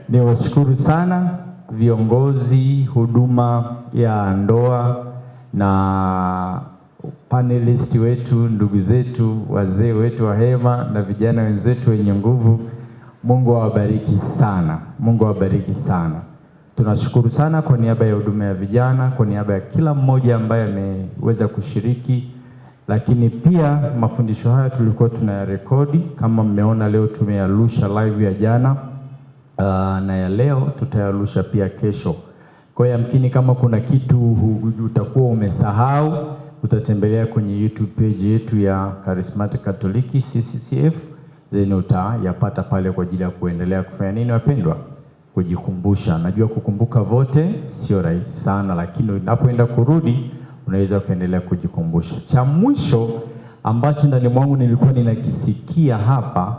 Niwashukuru sana viongozi huduma ya ndoa na panelist wetu, ndugu zetu, wazee wetu wa hema na vijana wenzetu wenye nguvu. Mungu awabariki sana. Mungu awabariki sana. Tunashukuru sana kwa niaba ya huduma ya vijana, kwa niaba ya kila mmoja ambaye ameweza kushiriki. Lakini pia mafundisho haya tulikuwa tunayarekodi, kama mmeona leo tumeyarusha live ya jana, na ya leo tutayarusha pia kesho. Kwa hiyo yamkini kama kuna kitu utakuwa umesahau, utatembelea kwenye YouTube page yetu ya Charismatic Katoliki CCCF, then utayapata pale kwa ajili ya kuendelea kufanya nini wapendwa? Kujikumbusha. Najua kukumbuka vote sio rahisi sana, lakini unapoenda kurudi unaweza kuendelea kujikumbusha. Cha mwisho ambacho ndani mwangu nilikuwa ninakisikia hapa,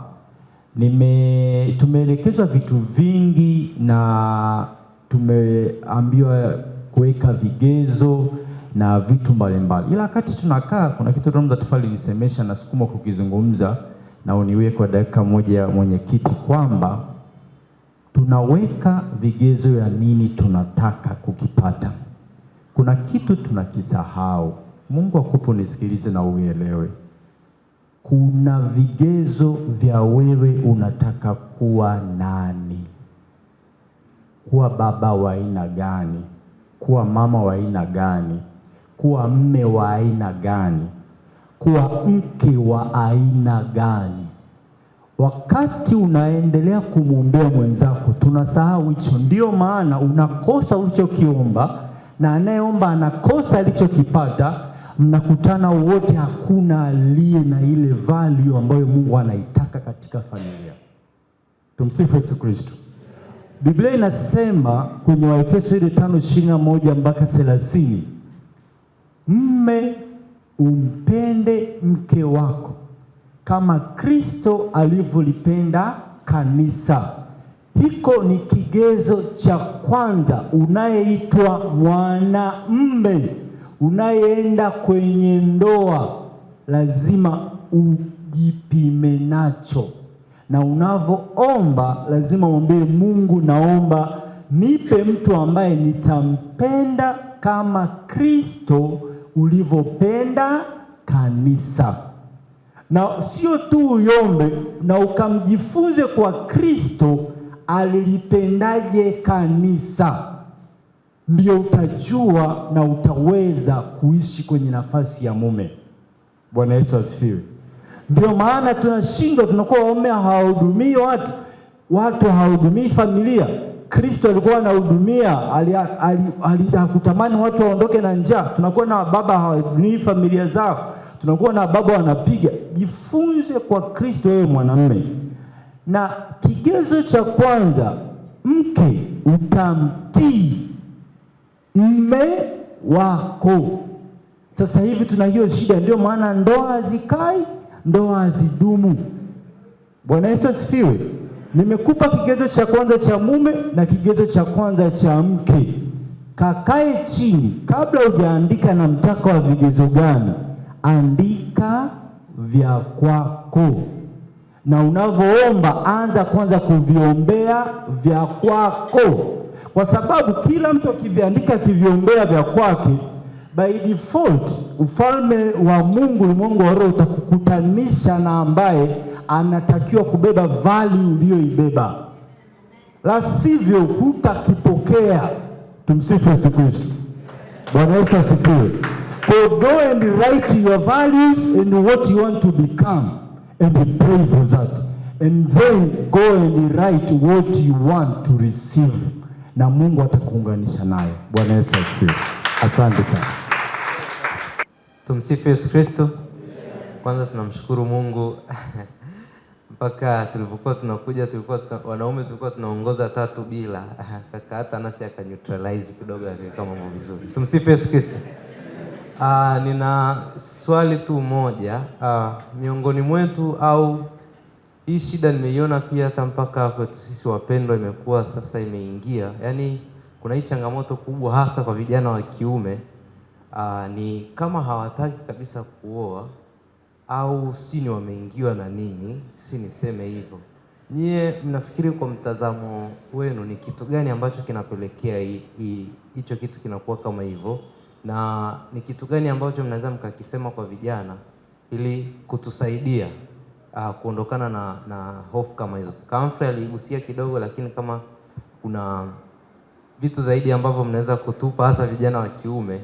tumeelekezwa vitu vingi na tumeambiwa kuweka vigezo na vitu mbalimbali. Ila wakati tunakaa kuna kitu Roho Mtakatifu alinisemesha na sukuma kukizungumza, na uniwe kwa dakika moja mwenyekiti, kwamba tunaweka vigezo ya nini tunataka kukipata. Kuna kitu tunakisahau. Mungu akupe nisikilize na uelewe. Kuna vigezo vya wewe unataka kuwa nani, kuwa baba wa aina gani, kuwa mama wa aina gani, kuwa mme wa aina gani, kuwa mke wa aina gani. Wakati unaendelea kumwombea mwenzako, tunasahau hicho. Ndio maana unakosa ulichokiomba na anayeomba anakosa alichokipata. Mnakutana wote, hakuna aliye na ile value ambayo Mungu anaitaka katika familia. Tumsifu Yesu Kristo. Biblia inasema kwenye Waefeso 5:21 mpaka 30, mme umpende mke wako kama Kristo alivyolipenda kanisa. Hiko ni kigezo cha kwanza. Unayeitwa mwanamume, unayeenda kwenye ndoa, lazima ujipime nacho, na unavyoomba lazima uombee Mungu, naomba nipe mtu ambaye nitampenda kama Kristo ulivyopenda kanisa. Na sio tu uyombe, na ukamjifunze kwa Kristo alilipendaje kanisa. Ndio utajua na utaweza kuishi kwenye nafasi ya mume. Bwana Yesu asifiwe. Ndio maana tunashindwa, tunakuwa waume hawahudumii watu hawahudumii familia. Kristo alikuwa anahudumia, hakutamani watu waondoke na njaa. Tunakuwa na baba hawahudumii familia zao, tunakuwa na baba wanapiga. Jifunze kwa Kristo wewe mwanamume. Na kigezo cha kwanza, mke utamtii mme wako. Sasa hivi tuna hiyo shida, ndio maana ndoa hazikai, ndoa hazidumu. Bwana Yesu asifiwe. Nimekupa kigezo cha kwanza cha mume na kigezo cha kwanza cha mke. Kakae chini, kabla hujaandika na mtaka wa vigezo gani, andika vya kwako. Na unavyoomba anza kwanza kuviombea vya kwako, kwa sababu kila mtu akiviandika akiviombea vya kwake, by default ufalme wa Mungu, ulimwengu wa roho, utakukutanisha na ambaye anatakiwa kubeba value uliyoibeba, la sivyo hutakipokea. Tumsifu Yesu Kristo. Bwana Yesu asifiwe. So go and write your values and what you want to become and pray for that, and then go and write what you want to receive, na Mungu atakuunganisha nayo. Bwana Yesu asifiwe. Asante sana. Tumsifu Yesu Kristo. Kwanza tunamshukuru Mungu mpaka tulipokuwa tunakuja, wanaume tulikuwa tunaongoza 3 bila kaka, hata nasi aka neutralize kidogo kama mambo vizuri. Tumsifu Yesu Kristo. Nina swali tu moja. Miongoni mwetu, au hii shida nimeiona pia hata mpaka kwetu sisi wapendwa imekuwa sasa imeingia. Yaani kuna hii changamoto kubwa hasa kwa vijana wa kiume, ni kama hawataki kabisa kuoa, au si ni wameingiwa na nini, si niseme hivyo. Nyie mnafikiri kwa mtazamo wenu ni kitu gani ambacho kinapelekea hicho kitu kinakuwa kama hivyo, na ni kitu gani ambacho mnaweza mkakisema kwa vijana ili kutusaidia kuondokana na hofu kama hizo? Kamfrey aligusia kidogo, lakini kama kuna vitu zaidi ambavyo mnaweza kutupa hasa vijana wa kiume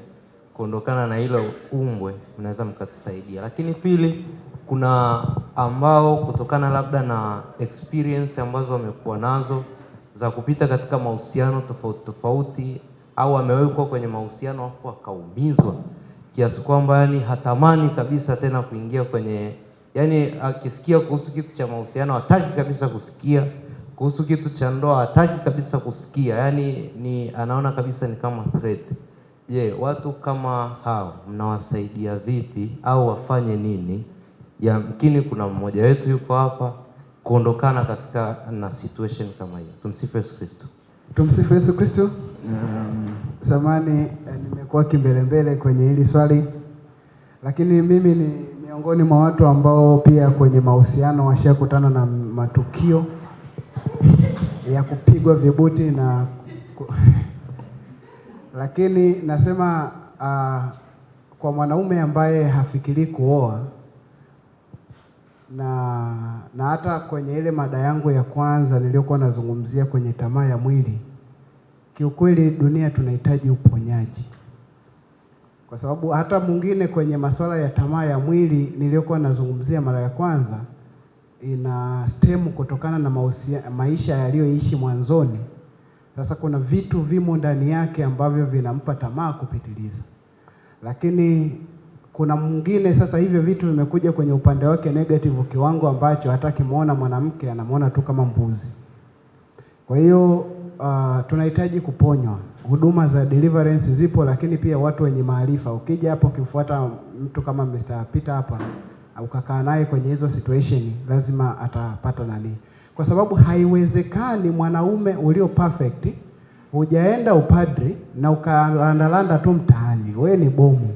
kuondokana na hilo umbwe, mnaweza mkatusaidia. Lakini pili, kuna ambao kutokana labda na experience ambazo wamekuwa nazo za kupita katika mahusiano tofauti, au amewekwa kwenye mahusiano hapo akaumizwa kiasi kwamba yani hatamani kabisa tena kuingia kwenye, yani akisikia kuhusu kitu cha mahusiano hataki kabisa kusikia, kuhusu kitu cha ndoa hataki kabisa kusikia, yani ni anaona kabisa ni kama threat. Je, watu kama hao mnawasaidia vipi, au wafanye nini? Yamkini kuna mmoja wetu yuko hapa kuondokana katika na situation kama hiyo. Tumsifu Yesu Kristo. Tumsifu Yesu Kristo. Samani nimekuwa kimbelembele kwenye hili swali, lakini mimi ni miongoni mwa watu ambao pia kwenye mahusiano washakutana na matukio ya kupigwa vibuti na lakini nasema kwa mwanaume ambaye hafikiri kuoa na hata kwenye ile mada yangu ya kwanza niliyokuwa nazungumzia kwenye tamaa ya mwili, kiukweli dunia tunahitaji uponyaji, kwa sababu hata mwingine kwenye masuala ya tamaa ya mwili niliyokuwa nazungumzia mara ya kwanza ina stem kutokana na maisha yaliyoishi mwanzoni. Sasa kuna vitu vimo ndani yake ambavyo vinampa tamaa kupitiliza, lakini kuna mwingine sasa hivyo vitu vimekuja kwenye upande wake negative kiwango ambacho hata kimuona mwanamke anamuona tu kama mbuzi. Kwa hiyo tunahitaji kuponywa. Huduma za deliverance zipo, lakini pia watu wenye maarifa. Ukija hapo ukifuata mtu kama Mr. Peter hapa au kakaa naye kwenye hizo situation, lazima atapata nani, kwa sababu haiwezekani mwanaume ulio perfect hujaenda upadri na ukalandalanda tu mtaani, we ni bomu.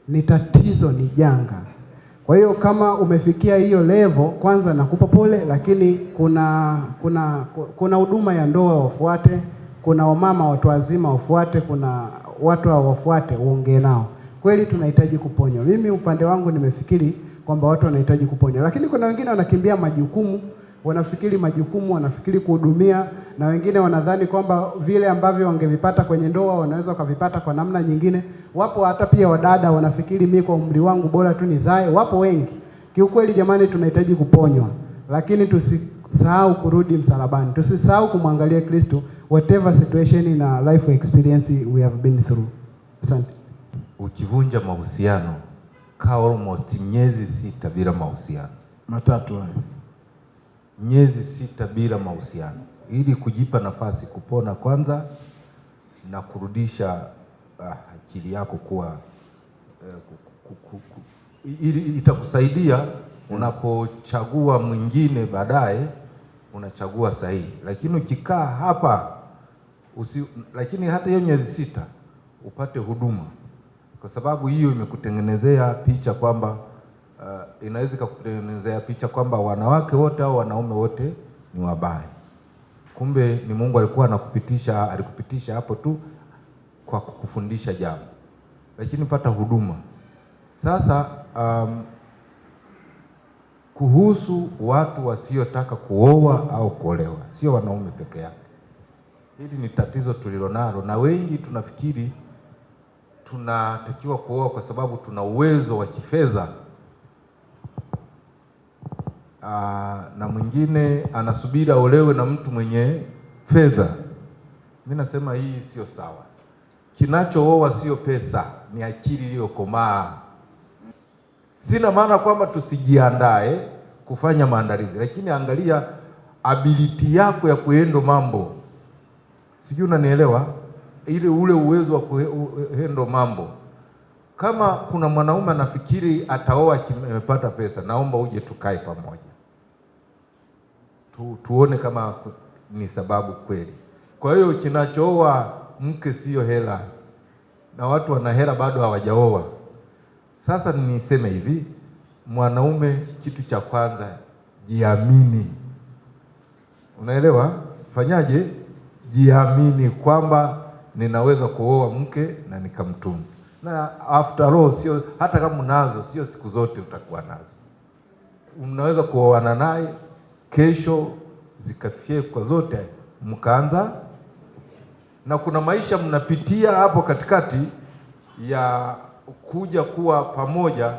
Ni tatizo, ni janga. Kwa hiyo kama umefikia hiyo level, kwanza nakupa pole, lakini kuna huduma ya ndoa wafuate, kuna wamama watu wazima wafuate, kuna watu wafuate, uongee nao. Kweli tunahitaji kuponywa. Mimi upande wangu nimefikiri kwamba watu wanahitaji kuponywa, lakini kuna wengine wanakimbia majukumu, wanafikiri majukumu, wanafikiri kuhudumia, na wengine wanadhani kwamba vile ambavyo wangevipata kwenye ndoa wanaweza wakavipata kwa namna nyingine. Wapo hata pia wadada wanafikiri mimi kwa umri wangu bora tu nizae. Wapo wengi. Kiukweli jamani, tunahitaji kuponywa, lakini tusisahau kurudi msalabani. Tusisahau kumwangalia Kristo whatever situation na life experience we have been through. Asante. Ukivunja mahusiano kaa almost miezi 6 bila mahusiano. Matatu hayo. Miezi 6 bila mahusiano, ili kujipa nafasi kupona kwanza na kurudisha akili yako kuwa ili itakusaidia unapochagua mwingine baadaye unachagua sahihi. Lakini ukikaa hapa lakini hata hiyo miezi 6 upate huduma, kwa sababu hiyo imekutengenezea picha kwamba inaweza kukutengenezea picha kwamba wanawake wote au wanaume wote ni wabaya. Kumbe ni Mungu alikupitisha hapo tu kwa kukufundisha jambo. Lakini pata huduma. Sasa kuhusu watu wasiotaka kuoa au kuolewa, sio wanaume peke yake. Hili ni tatizo tulilonalo, na wengi tunafikiri tunatakiwa kuoa kwa sababu tuna uwezo wa kifedha. Na mwingine anasubiri aolewe na mtu mwenye fedha. Mimi nasema hii sio sawa. Kinachooa sio pesa, ni akili iliyokomaa. Sina maana kwamba tusijiandae kufanya maandalizi, lakini angalia ability yako ya kuendo mambo. Sijui unanielewa? Ile ule uwezo wa kuendo mambo. Kama kuna mwanaume anafikiri ataoa kimepata pesa, naomba uje tukae pamoja. Tuone kama ni sababu kweli. Kwa hiyo kinachooa mke sio hela, na watu wana hela bado hawajaoa. Sasa niseme hivi, mwanaume kitu cha kwanza jiamini. Unaelewa? Fanyaje? Jiamini kwamba ninaweza kuoa mke na nikamtunza. Na after all, sio hata kama unazo, sio siku zote utakuwa nazo. Unaweza kuoana naye kesho zikafyekwa zote mkaanza, na kuna maisha mnapitia hapo katikati ya kuja kuwa pamoja,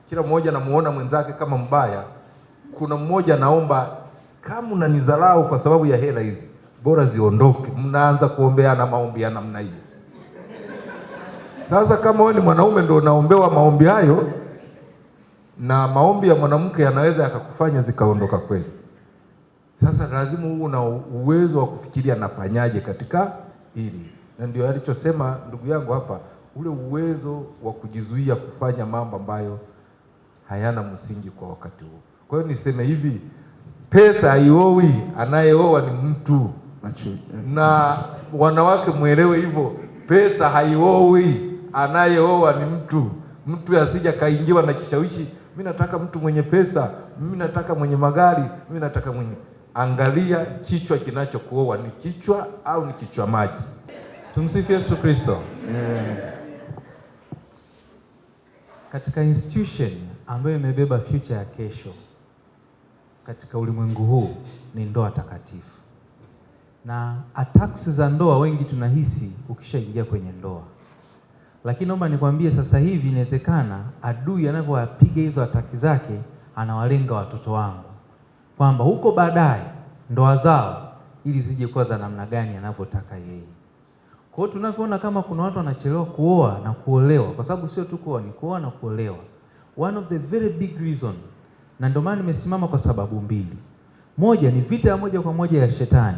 kila mmoja anamuona mwenzake kama mbaya. Kuna mmoja naomba, kama unanidharau kwa sababu ya hela hizi, bora ziondoke. Mnaanza kuombeana maombi ya namna hiyo. Sasa kama wewe ni mwanaume ndio unaombewa maombi hayo, na maombi ya mwanamke yanaweza yakakufanya zikaondoka kweli. Sasa lazima uwe na uwezo wa kufikiria nafanyaje katika hili. Na ndio alichosema ndugu yangu hapa, ule uwezo wa kujizuia kufanya mambo ambayo hayana msingi kwa wakati huu. Kwa hiyo niseme hivi, pesa haiowi, anayeoa ni mtu. Na wanawake muelewe hivyo, pesa haiowi, anayeoa ni mtu. Mtu asija kaingiwa na kishawishi, mimi nataka mtu mwenye pesa, mimi nataka mwenye magari, mimi nataka mwenye. angalia kichwa kinachokuoa ni kichwa au ni kichwa maji. Tumsifu Yesu Kristo. Katika institution ambayo imebeba future ya kesho katika ulimwengu huu ni ndoa takatifu, na attacks za ndoa wengi tunahisi ukishaingia kwenye ndoa, lakini naomba nikwambie sasa hivi inawezekana adui anavyowapiga hizo ataki zake anawalenga watoto wangu, kwamba huko baadaye ndoa zao ili zije kuwa za namna gani anavyotaka yeye. Kwa hiyo tunavyoona kama kuna watu wanachelewa kuoa na kuolewa, kwa sababu sio tu kuoa, ni kuoa na kuolewa. One of the very big reason, na ndio maana nimesimama kwa sababu mbili. Moja ni vita ya moja kwa moja ya shetani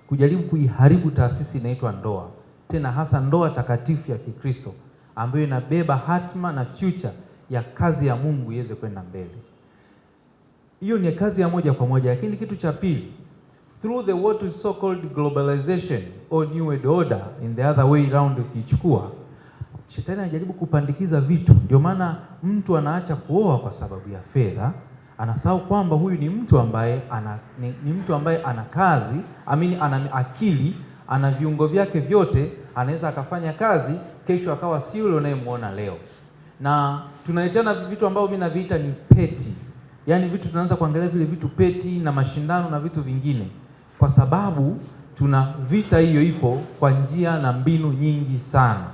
kujaribu kuiharibu taasisi inaitwa ndoa, tena hasa ndoa takatifu ya Kikristo ambayo inabeba hatima na future ya kazi ya Mungu iweze kwenda mbele. Hiyo ni kazi ya moja kwa moja. Lakini kitu cha pili, through the what is so called globalization or new world order, in the other way around, ukichukua shetani anajaribu kupandikiza vitu. Ndio maana mtu anaacha kuoa kwa sababu ya fedha, anasahau kwamba huyu ni mtu ambaye ni mtu ambaye ana kazi, ana akili, ana viungo vyake vyote, anaweza akafanya kazi kesho akawa si yule unayemuona leo. Na tunaitana vitu ambavyo mimi naviita ni peti. Yaani vitu tunaanza kuangalia vile vitu peti na mashindano na vitu vingine, kwa sababu tuna vita hiyo ipo kwa njia na mbinu nyingi sana.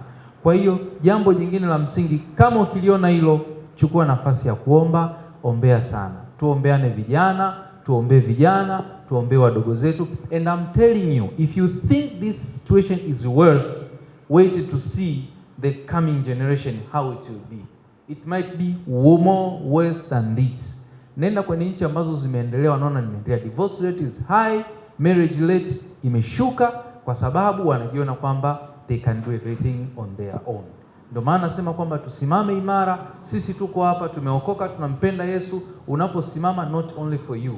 Kwa hiyo jambo jingine la msingi, kama ukiliona hilo, chukua nafasi ya kuomba, ombea sana. Tuombeane vijana, tuombee vijana, tuombee wadogo zetu. And I'm telling you, if you think this situation is worse, wait to see the coming generation how it will be. It might be more worse than this. Nenda kwenye nchi ambazo zimeendelea, wanaona nimeendelea, divorce rate is high, marriage rate imeshuka, kwa sababu wanajiona kwamba they can do everything on their own. Ndio maana nasema kwamba tusimame imara. Sisi tuko hapa, tumeokoka, tunampenda Yesu. Unaposimama not only for you,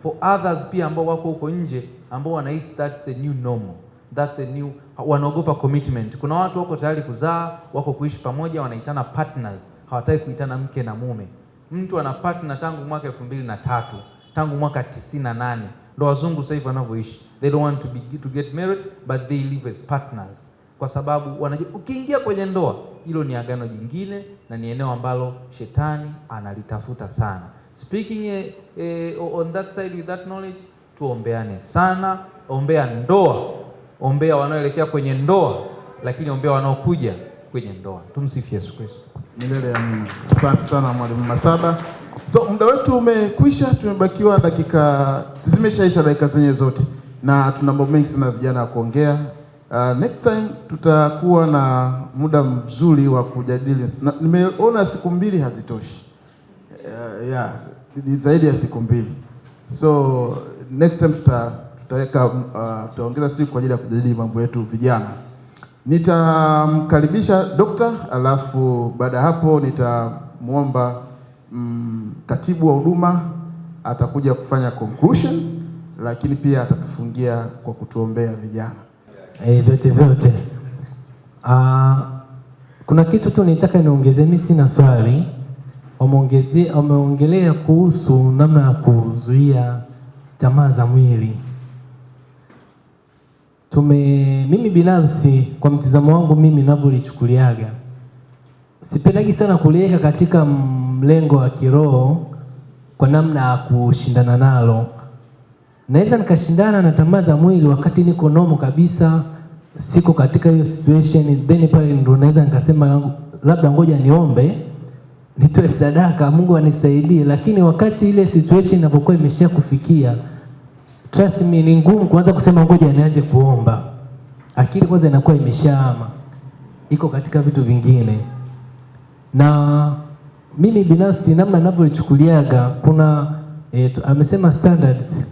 for others pia ambao wako huko nje, ambao wanahisi that's a new normal, that's a new, wanaogopa commitment. Kuna watu wako tayari kuzaa, wako kuishi pamoja, wanaitana partners, hawataki kuitana mke na mume. Mtu ana partner tangu mwaka 2003, tangu mwaka 98. Ndio wazungu sasa hivi wanavyoishi. They don't want to get married, but they live as partners. Kwa sababu wanajua ukiingia kwenye ndoa, hilo ni agano jingine na ni eneo ambalo shetani analitafuta sana. Speaking on that side with that knowledge, tuombeane sana. Ombea ndoa, ombea wanaoelekea kwenye ndoa, lakini ombea wanaokuja kwenye ndoa. Tumsifu Yesu Kristo. Milele amina. Asante sana Mwalimu Masaba. So muda wetu umekwisha, tumebakiwa zimeshaisha dakika zenye zote, na tuna mambo mengi sana vijana ya kuongea. Next time tutakuwa na muda mzuri wa kujadili. Nimeona siku 2 hazitoshi. Ni zaidi ya siku 2. So next time tutaongeza siku kwa ajili ya kujadili mambo yetu vijana. Nitamkaribisha dokta, alafu baada hapo nitamuomba katibu wa huduma atakuja kufanya conclusion, lakini pia atatufungia kwa kutuombea vijana. Vyote. Kuna kitu tu nitaka niongezee, mimi sina swali. Wameongelea kuhusu namna ya kuzuia tamaa za mwili. Mimi binafsi kwa mtizamo wangu mimi ninavyolichukuliaga, sipendagi sana kuliweka katika mlengo wa kiroho kwa namna ya kushindana nalo. Naweza nikashindana na tamaa za mwili wakati niko nomo kabisa, siko katika hiyo situation, then pale ndo naweza nikasema labda ngoja niombe, nitoe sadaka, Mungu anisaidie. Lakini wakati ile situation inapokuwa imesha kufikia, trust me, ni ngumu kuanza kusema ngoja nianze kuomba. Akili kwanza inakuwa imeshahama, iko katika vitu vingine. Na mimi binafsi namna ninavyochukuliaga, kuna amesema standards,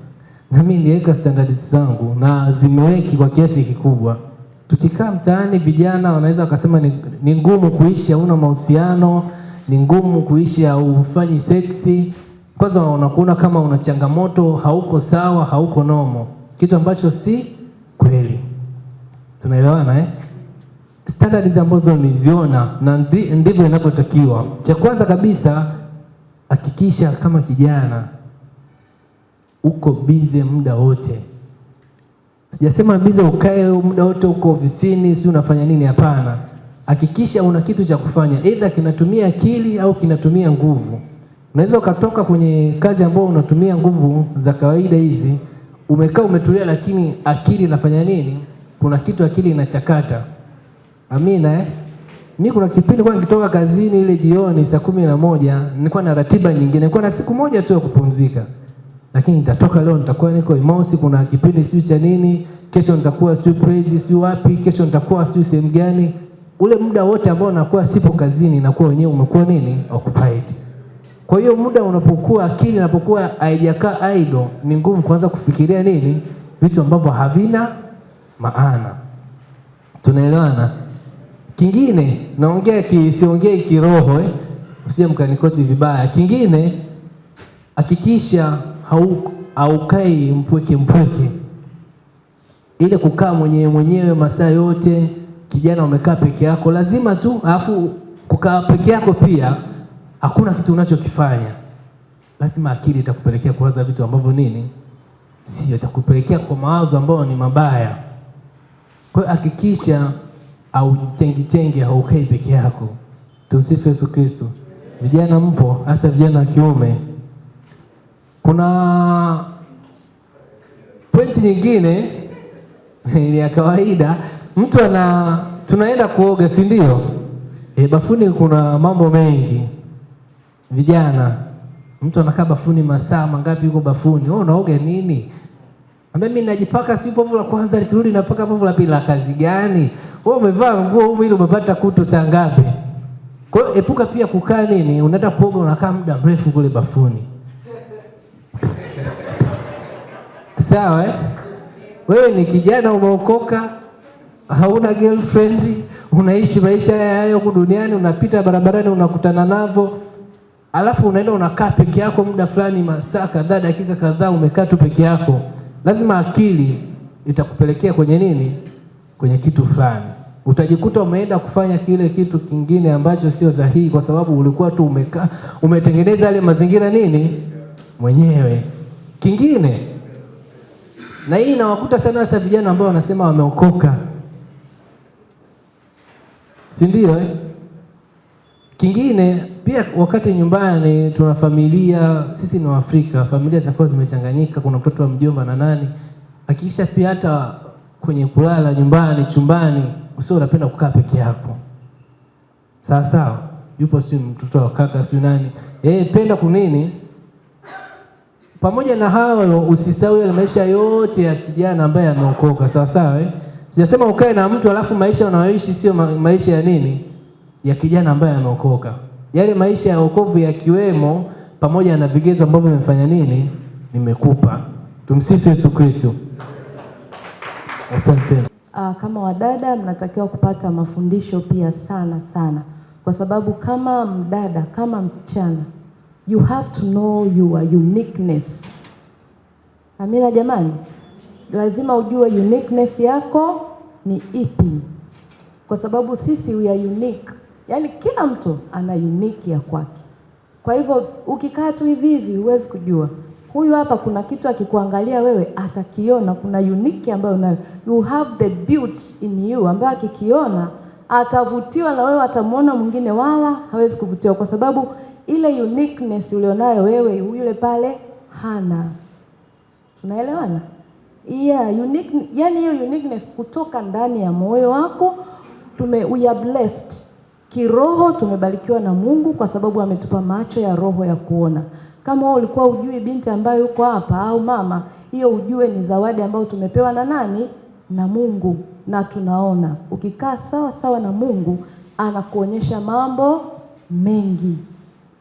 na mimi niliweka standards zangu na zimeweki kwa kiasi kikubwa. Tukikaa mtaani, vijana wanaweza wakasema ni ngumu kuishi, hauna mahusiano, ni ngumu kuishi, haufanyi seksi. Kwanza unakuona kama una changamoto, hauko sawa, hauko nomo, kitu ambacho si kweli. Tunaelewana Standards ambazo niziona na ndivyo inavyotakiwa. Cha kwanza kabisa, hakikisha kama kijana uko bize muda wote. Sijasema bize ukae muda wote uko ofisini, si unafanya nini, hapana. Hakikisha una kitu cha kufanya, either kinatumia akili au kinatumia nguvu. Unaweza ukatoka kwenye kazi ambayo unatumia nguvu za kawaida hizi, umekaa umetulia, lakini akili inafanya nini? Kuna kitu akili inachakata. Amina. Mimi kuna kipindi kwa nikitoka kazini ile jioni saa 11, nilikuwa na ratiba nyingine, nilikuwa na siku moja tu ya kupumzika. Lakini nitatoka leo nitakuwa niko Emmaus, kuna kipindi sio cha nini, kesho nitakuwa sio praise sio wapi, kesho nitakuwa sio sehemu gani. Ule muda wote ambao nakuwa sipo kazini nakuwa wenyewe umekuwa nini? Occupied. Kwa hiyo muda unapokuwa akili inapokuwa haijakaa idle, ni ngumu kuanza kufikiria nini? Vitu ambavyo havina maana. Tunaelewana? Kingine naongea siongei kiroho usije mkanikoti vibaya. Kingine, hakikisha haukai mpweke. Ile kukaa mwenyewe masaa yote, kijana umekaa peke yako, lazima tu, alafu kukaa peke yako pia hakuna kitu unachokifanya. Lazima akili itakupelekea kuwaza vitu ambavyo nini? Sio, itakupelekea kwa mawazo ambayo ni mabaya. Kwa hiyo hakikisha au jitengi haukai peke yako. Tumsifu Yesu Kristo. Vijana mpo, hasa vijana wa kiume. Kuna pointi nyingine ni ya kawaida. Mtu tunaenda kuoga, si ndio? Bafuni kuna mambo mengi. Vijana, mtu anakaa bafuni masaa mangapi yuko bafuni? Unaoga nini? Mimi najipaka si povu la kwanza, nikirudi napaka povu la pili. La kazi gani? Wewe umevaa nguo ili umepata kutu saa ngapi? Kwa hiyo epuka pia kukaa nini, unaenda kuoga unakaa muda mrefu kule bafuni. Sawa Wewe ni kijana umeokoka, hauna girlfriend, unaishi maisha hayo huko duniani, unapita barabarani unakutana navo, alafu unaenda unakaa peke yako muda fulani, masaa kadhaa, dakika kadhaa, umekaa tu peke yako. Lazima akili itakupelekea kwenye nini? Kwenye kitu fulani. Utajikuta umeenda kufanya kile kitu kingine ambacho sio sahihi, kwa sababu ulikuwa tu umekaa, umetengeneza yale mazingira nini mwenyewe. Kingine, na hii inawakuta sana hasa vijana ambao wanasema wameokoka, si ndio? Kingine pia, wakati nyumbani tuna familia, sisi ni Waafrika, familia zinakuwa zimechanganyika, kuna mtoto wa mjomba na nani. Hakikisha pia hata kwenye kulala nyumbani, chumbani, usio unapenda kukaa peke yako. Sawa. Yupo si mtoto wa kaka si nani. Penda kunini? Pamoja na hao usisahau ile maisha yote ya kijana ambaye ameokoka. Sawa. Sijasema ukae na mtu alafu maisha unayoishi sio maisha ya nini? Ya kijana ambaye ameokoka. Yale maisha ya wokovu yakiwemo pamoja na vigezo ambavyo nimefanya nini? Nimekupa. Tumsifu Yesu Kristo. Asante. Kama wadada mnatakiwa kupata mafundisho pia sana, kwa sababu kama mdada, kama msichana, you have to know your uniqueness. Amina jamani, lazima ujue uniqueness yako ni ipi, kwa sababu sisi we are unique. Yaani kila mtu ana unique ya kwake. Kwa hivyo ukikaa tu hivi huwezi kujua. Huyu hapa kuna kitu akikuangalia wewe atakiona, kuna unique ambayo unayo. You have the beauty in you ambayo akikiona atavutiwa na wewe, atamuona mwingine wala hawezi kuvutiwa, kwa sababu ile uniqueness ulionayo wewe yule pale hana. Tunaelewana? Unique, yani hiyo uniqueness kutoka ndani ya moyo wako. We are blessed. Kiroho tumebarikiwa na Mungu kwa sababu ametupa macho ya roho ya kuona. Kama wewe ulikuwa ujui, binti ambayo yuko hapa au mama, hiyo ujue ni zawadi ambayo tumepewa na nani? Na Mungu. Na tunaona ukikaa sawa na Mungu anakuonyesha mambo mengi.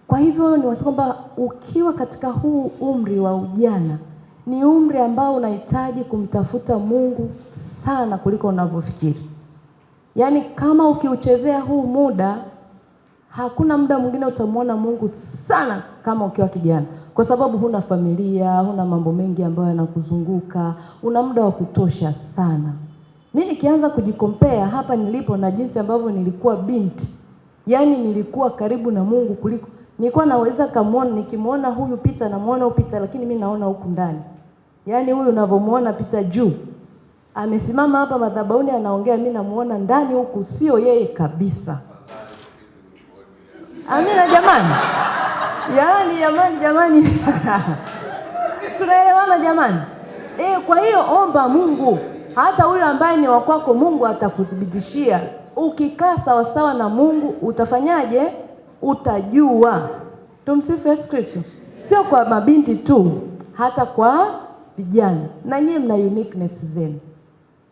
Kwa hivyo ni wasema kwamba ukiwa katika huu umri wa ujana, ni umri ambao unahitaji kumtafuta Mungu sana kuliko unavyofikiri. Yaani kama ukiuchezea huu muda, hakuna muda mwingine utamuona Mungu sana kama ukiwa kijana, kwa sababu huna familia, huna mambo mengi ambayo yanakuzunguka, una muda wa kutosha sana. Mimi nikianza kujikompea hapa nilipo na jinsi ambavyo nilikuwa binti, yani nilikuwa karibu na Mungu kuliko Nilikuwa naweza kumuona, nikimuona huyu Peter namuona huyu Peter, lakini mimi naona huku ndani. Yaani huyu unavomuona Peter juu amesimama hapa madhabahuni anaongea, mimi namuona ndani huku sio yeye kabisa. Amina jamani. Jamani. Tunaelewana jamani? Kwa hiyo omba Mungu. Hata huyo ambaye ni wa kwako Mungu atakuthibitishia. Ukikaa sawa sawa na Mungu utafanyaje? Utajua. Tumsifu Yesu Kristo. Sio kwa mabinti tu, hata kwa vijana. Na nyinyi mna uniqueness zenu.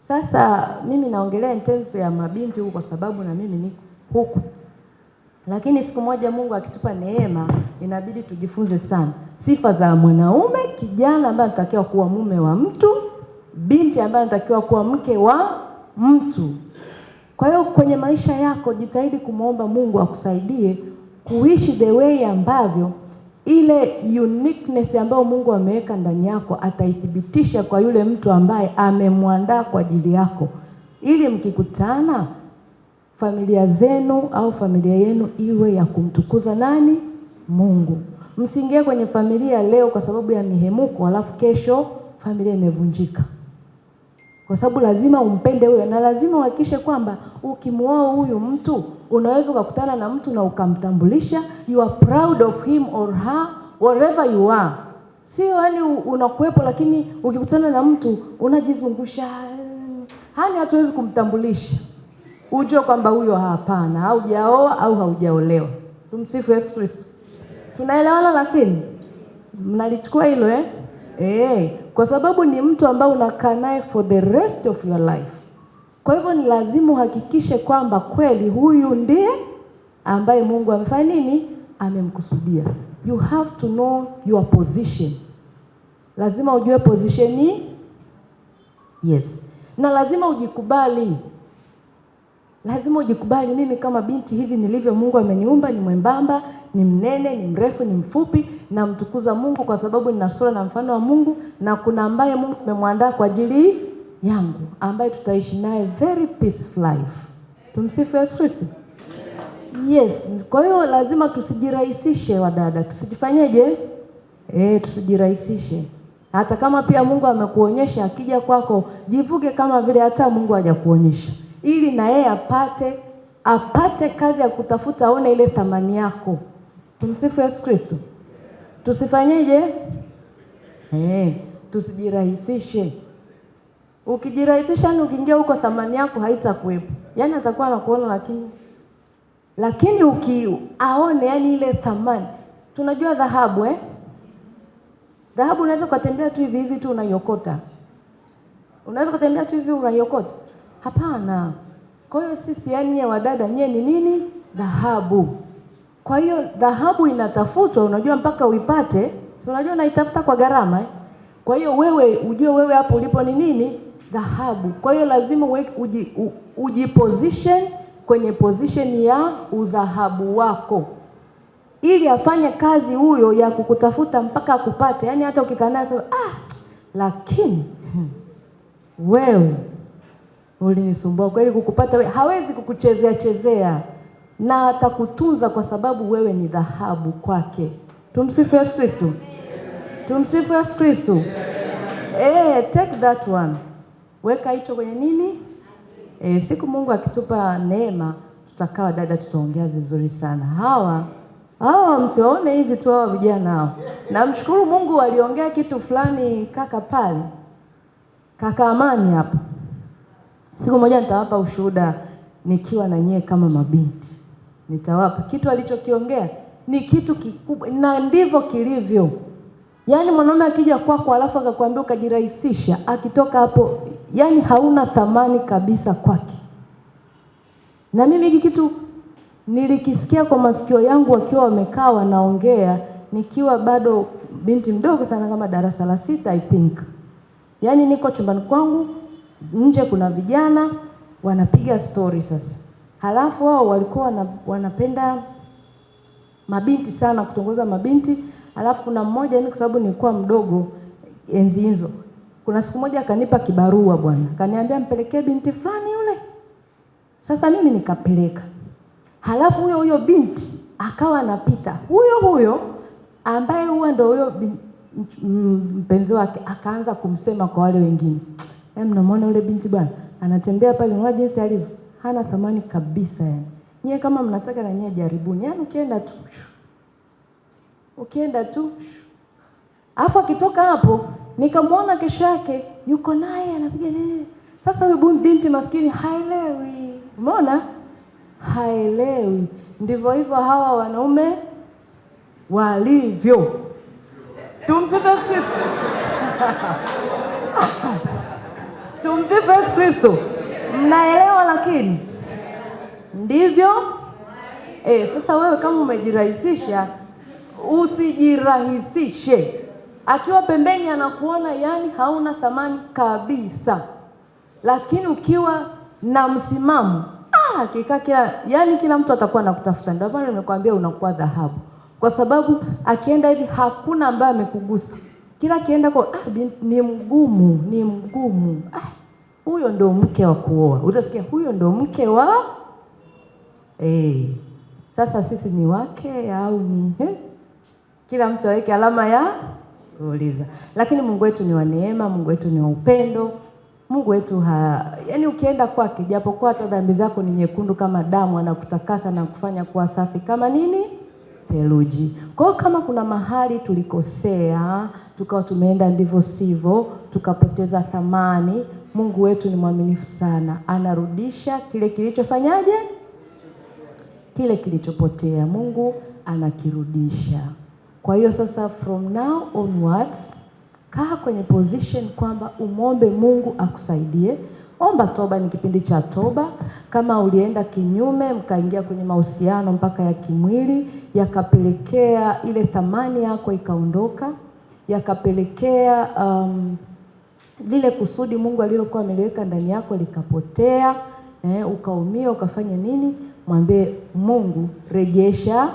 Sasa mimi naongelea in terms ya mabinti huko kwa sababu na mimi ni huku. Lakini siku moja Mungu akitupa neema, inabidi tujifunze sana sifa za mwanaume, kijana ambaye anatakiwa kuwa mume wa mtu, binti ambaye anatakiwa kuwa mke wa mtu. Kwa hiyo kwenye maisha yako jitahidi kumuomba Mungu akusaidie kuishi the way ambavyo ile uniqueness ambayo Mungu ameweka ndani yako ataithibitisha kwa yule mtu ambaye amemwandaa kwa ajili yako, ili mkikutana familia zenu au familia yenu iwe ya kumtukuza nani? Mungu. Msiingie kwenye familia leo kwa sababu ya mihemuko alafu kesho familia imevunjika. Kwa sababu lazima umpende huyo, na lazima uhakikishe kwamba ukimuoa huyu mtu unaweza kukutana na mtu na ukamtambulisha, you are proud of him or her wherever you are. Sio yani unakuepo lakini ukikutana na mtu unajizungusha, hani hatuwezi kumtambulisha. Ujue kwamba huyo hapana, haujaoa au haujaolewa. Tumsifu Yesu Kristo. Tunaelewana lakini? Mnalichukua hilo kwa sababu ni mtu ambaye unakaa naye for the rest of your life. Kwa hivyo ni lazima uhakikishe kwamba kweli huyu ndiye ambaye Mungu amefanya nini? Amemkusudia. You have to know your position. Lazima ujue position yes. Na lazima ujikubali. Lazima ujikubali, mimi kama binti hivi nilivyo, Mungu ameniumba, ni mwembamba, ni mnene, ni mrefu, ni mfupi, na mtukuza Mungu kwa sababu nina sura na mfano wa Mungu, na kuna ambaye Mungu amemwandaa kwa ajili yangu, ambaye tutaishi naye very peaceful life. Tumsifu Yesu Kristo. Yes, kwa hiyo lazima tusijirahisishe wadada, tusijifanyeje? Tusijirahisishe. Hata kama pia Mungu amekuonyesha, akija kwako jivuge kama vile hata Mungu hajakuonyesha, ili na yeye apate kazi ya kutafuta, aone ile thamani yako. Tumsifu Yesu Kristo. Tusifanyeje? Tusijirahisishe. Ukijirahisisha ni ukiingia huko thamani yako haitakuwepo. Yaani atakuwa anakuona lakini aone yani ile thamani. Tunajua dhahabu dhahabu unaweza kutembea tu hivi tu unaiokota. Unaweza kutembea tu hivi unaiokota. Hapana. Kwa hiyo sisi yani wadada nye ni nini? Dhahabu. Kwa hiyo dhahabu inatafutwa, unajua mpaka uipate, unajua unaitafuta kwa gharama. Kwa hiyo wewe ujue wewe hapo ulipo ni nini? Dhahabu. Kwa hiyo lazima ujiposition kwenye position ya udhahabu wako, ili afanye kazi huyo ya kukutafuta mpaka akupate. Yani hata ukikana sema lakini wewe ulinisumbua kweli kukupata wewe. Hawezi kukuchezea na atakutunza kwa sababu wewe ni dhahabu kwake. Tumsifu Yesu Kristo. Tumsifu Yesu Kristo. Take that one. Weka hicho kwenye nini? Siku Mungu akitupa neema tutakaa dada, tutaongea vizuri sana. Hawa msiwaone hivi tu hawa vijana hao. Namshukuru Mungu waliongea kitu fulani kaka pale. Kaka Amani hapa. Siku moja nitawapa ushuhuda nikiwa na nyie kama mabinti. Nitawapa kitu alichokiongea ni kitu kikubwa, na ndivyo kilivyo. Yaani mwanaume akija kwako alafu akakwambia ukajirahisisha, akitoka hapo yani hauna thamani kabisa kwake. Na mimi hiki kitu nilikisikia kwa masikio yangu wakiwa wamekaa wanaongea nikiwa bado binti mdogo sana, kama darasa la 6 I think. Yaani niko chumbani kwangu, nje kuna vijana wanapiga story sasa. Halafu wao walikuwa wanapenda mabinti sana, kutongoza mabinti. Halafu kuna mmoja, mimi kwa sababu nilikuwa mdogo enzi hizo, kuna siku moja akanipa kibarua bwana. Kaniambia mpelekee binti fulani yule. Sasa mimi nikapeleka. Halafu huyo binti akawa anapita huyo ambaye huwa ndio huyo mpenzi wake, akaanza kumsema kwa wale wengine, mnamwona yule binti bwana anatembea pale, mwa jinsi alivyo, hana thamani kabisa yani. Nyie kama mnataka na nyie jaribuni. Yani ukienda tu. Alafu akitoka hapo nikamwona kesho yake yuko naye anapiga nini. Sasa huyu binti maskini haelewi. Umeona? Haelewi. Ndivyo hivyo hawa wanaume walivyo. Tumsifu Kristo. Tumsifu Kristo. Mnaelewa lakini? Ndivyo? Sasa wewe kama umejirahisisha, usijirahisishe. Akiwa pembeni anakuona yani hauna thamani kabisa. Lakini ukiwa na msimamo, hakika kila mtu atakuwa anakutafuta. Ndio maana nimekwambia unakuwa dhahabu. Kwa sababu akienda hivi hakuna ambaye amekugusa. Kila kienda kwa ni mgumu. Huyo ndio mke wa kuoa. Utasikia huyo ndio mke wa sasa sisi ni wake au ni kila mtu aweke alama ya kuuliza. Lakini Mungu wetu ni wa neema, Mungu wetu ni wa upendo. Mungu wetu yani ukienda kwake japokuwa hata dhambi zako ni nyekundu kama damu, anakutakasa na kufanya kuwa safi kama nini? Theluji. Kwa hiyo kama kuna mahali tulikosea, tukawa tumeenda ndivyo sivyo, tukapoteza thamani, Mungu wetu ni mwaminifu sana. Anarudisha kile kilichofanyaje? Kile kilichopotea. Mungu anakirudisha. Kwa hiyo sasa from now onwards, kaa kwenye position kwamba umombe Mungu akusaidie. Omba toba, ni kipindi cha toba. Kama ulienda kinyume, mkaingia kwenye mahusiano mpaka ya kimwili, yakapelekea ile thamani yako ikaondoka, yakapelekea lile kusudi Mungu alilokuwa ameliweka ndani yako likapotea, ukaumia, ukafanya nini? Mwambie Mungu, rejesha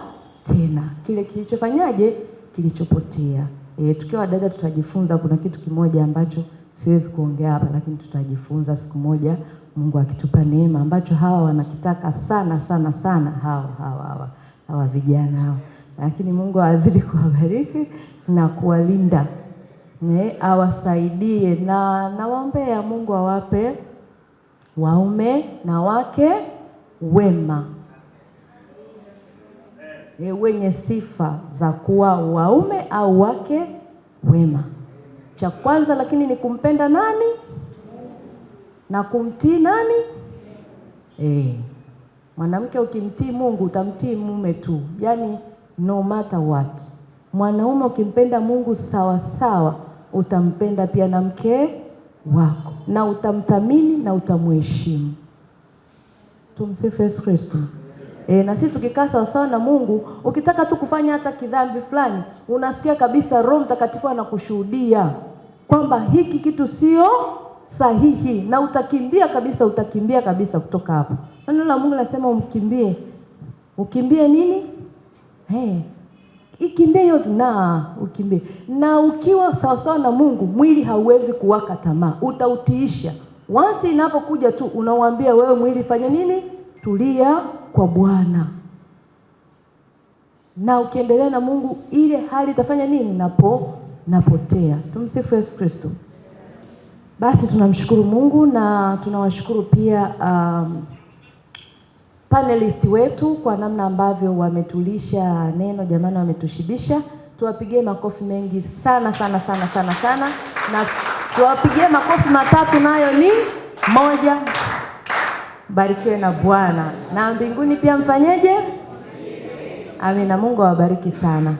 tena kile kilichofanyaje? Kilichopotea. Tukiwa dada tutajifunza, kuna kitu kimoja ambacho siwezi kuongea hapa, lakini tutajifunza siku moja Mungu akitupa neema, ambacho hawa wanakitaka sana hawa vijana hawa. Lakini Mungu azidi kuwabariki na kuwalinda. Awasaidie na nawaombea Mungu awape waume na wake wema. Wenye sifa za kuwa waume au wake wema. Cha kwanza lakini ni kumpenda nani? Na kumtii nani? Mwanamke ukimtii Mungu utamtii mume tu. Yani no matter what. Mwanaume ukimpenda Mungu sawa sawa, utampenda pia na mke wako. Na utamthamini na utamheshimu. Tumsifu Yesu Kristo. Na sisi tukikaa sawa sawa na Mungu, ukitaka tu kufanya hata kidhambi fulani, unasikia kabisa Roho Mtakatifu anakushuhudia kwamba hiki kitu sio sahihi, na utakimbia kabisa kutoka hapo. Neno la Mungu linasema umkimbie. Ukimbie nini? Ikimbie yote ukimbie. Na ukiwa sawa sawa na Mungu, mwili hauwezi kuwaka tamaa, utautiisha. Once inapokuja tu unauambia wewe mwili fanya nini? Tulia kwa Bwana. Na ukiendelea na Mungu, ile hali itafanya nini? Napotea. Tumsifu Yesu Kristo. Basi tunamshukuru Mungu na tunawashukuru pia panelisti wetu kwa namna ambavyo wametulisha neno. Jamani, wametushibisha. Tuwapigie makofi mengi sana. Na tuwapigie makofi matatu, nayo ni moja. Barikiwe na Bwana. Na mbinguni pia mfanyeje? Amina. Mungu awabariki sana.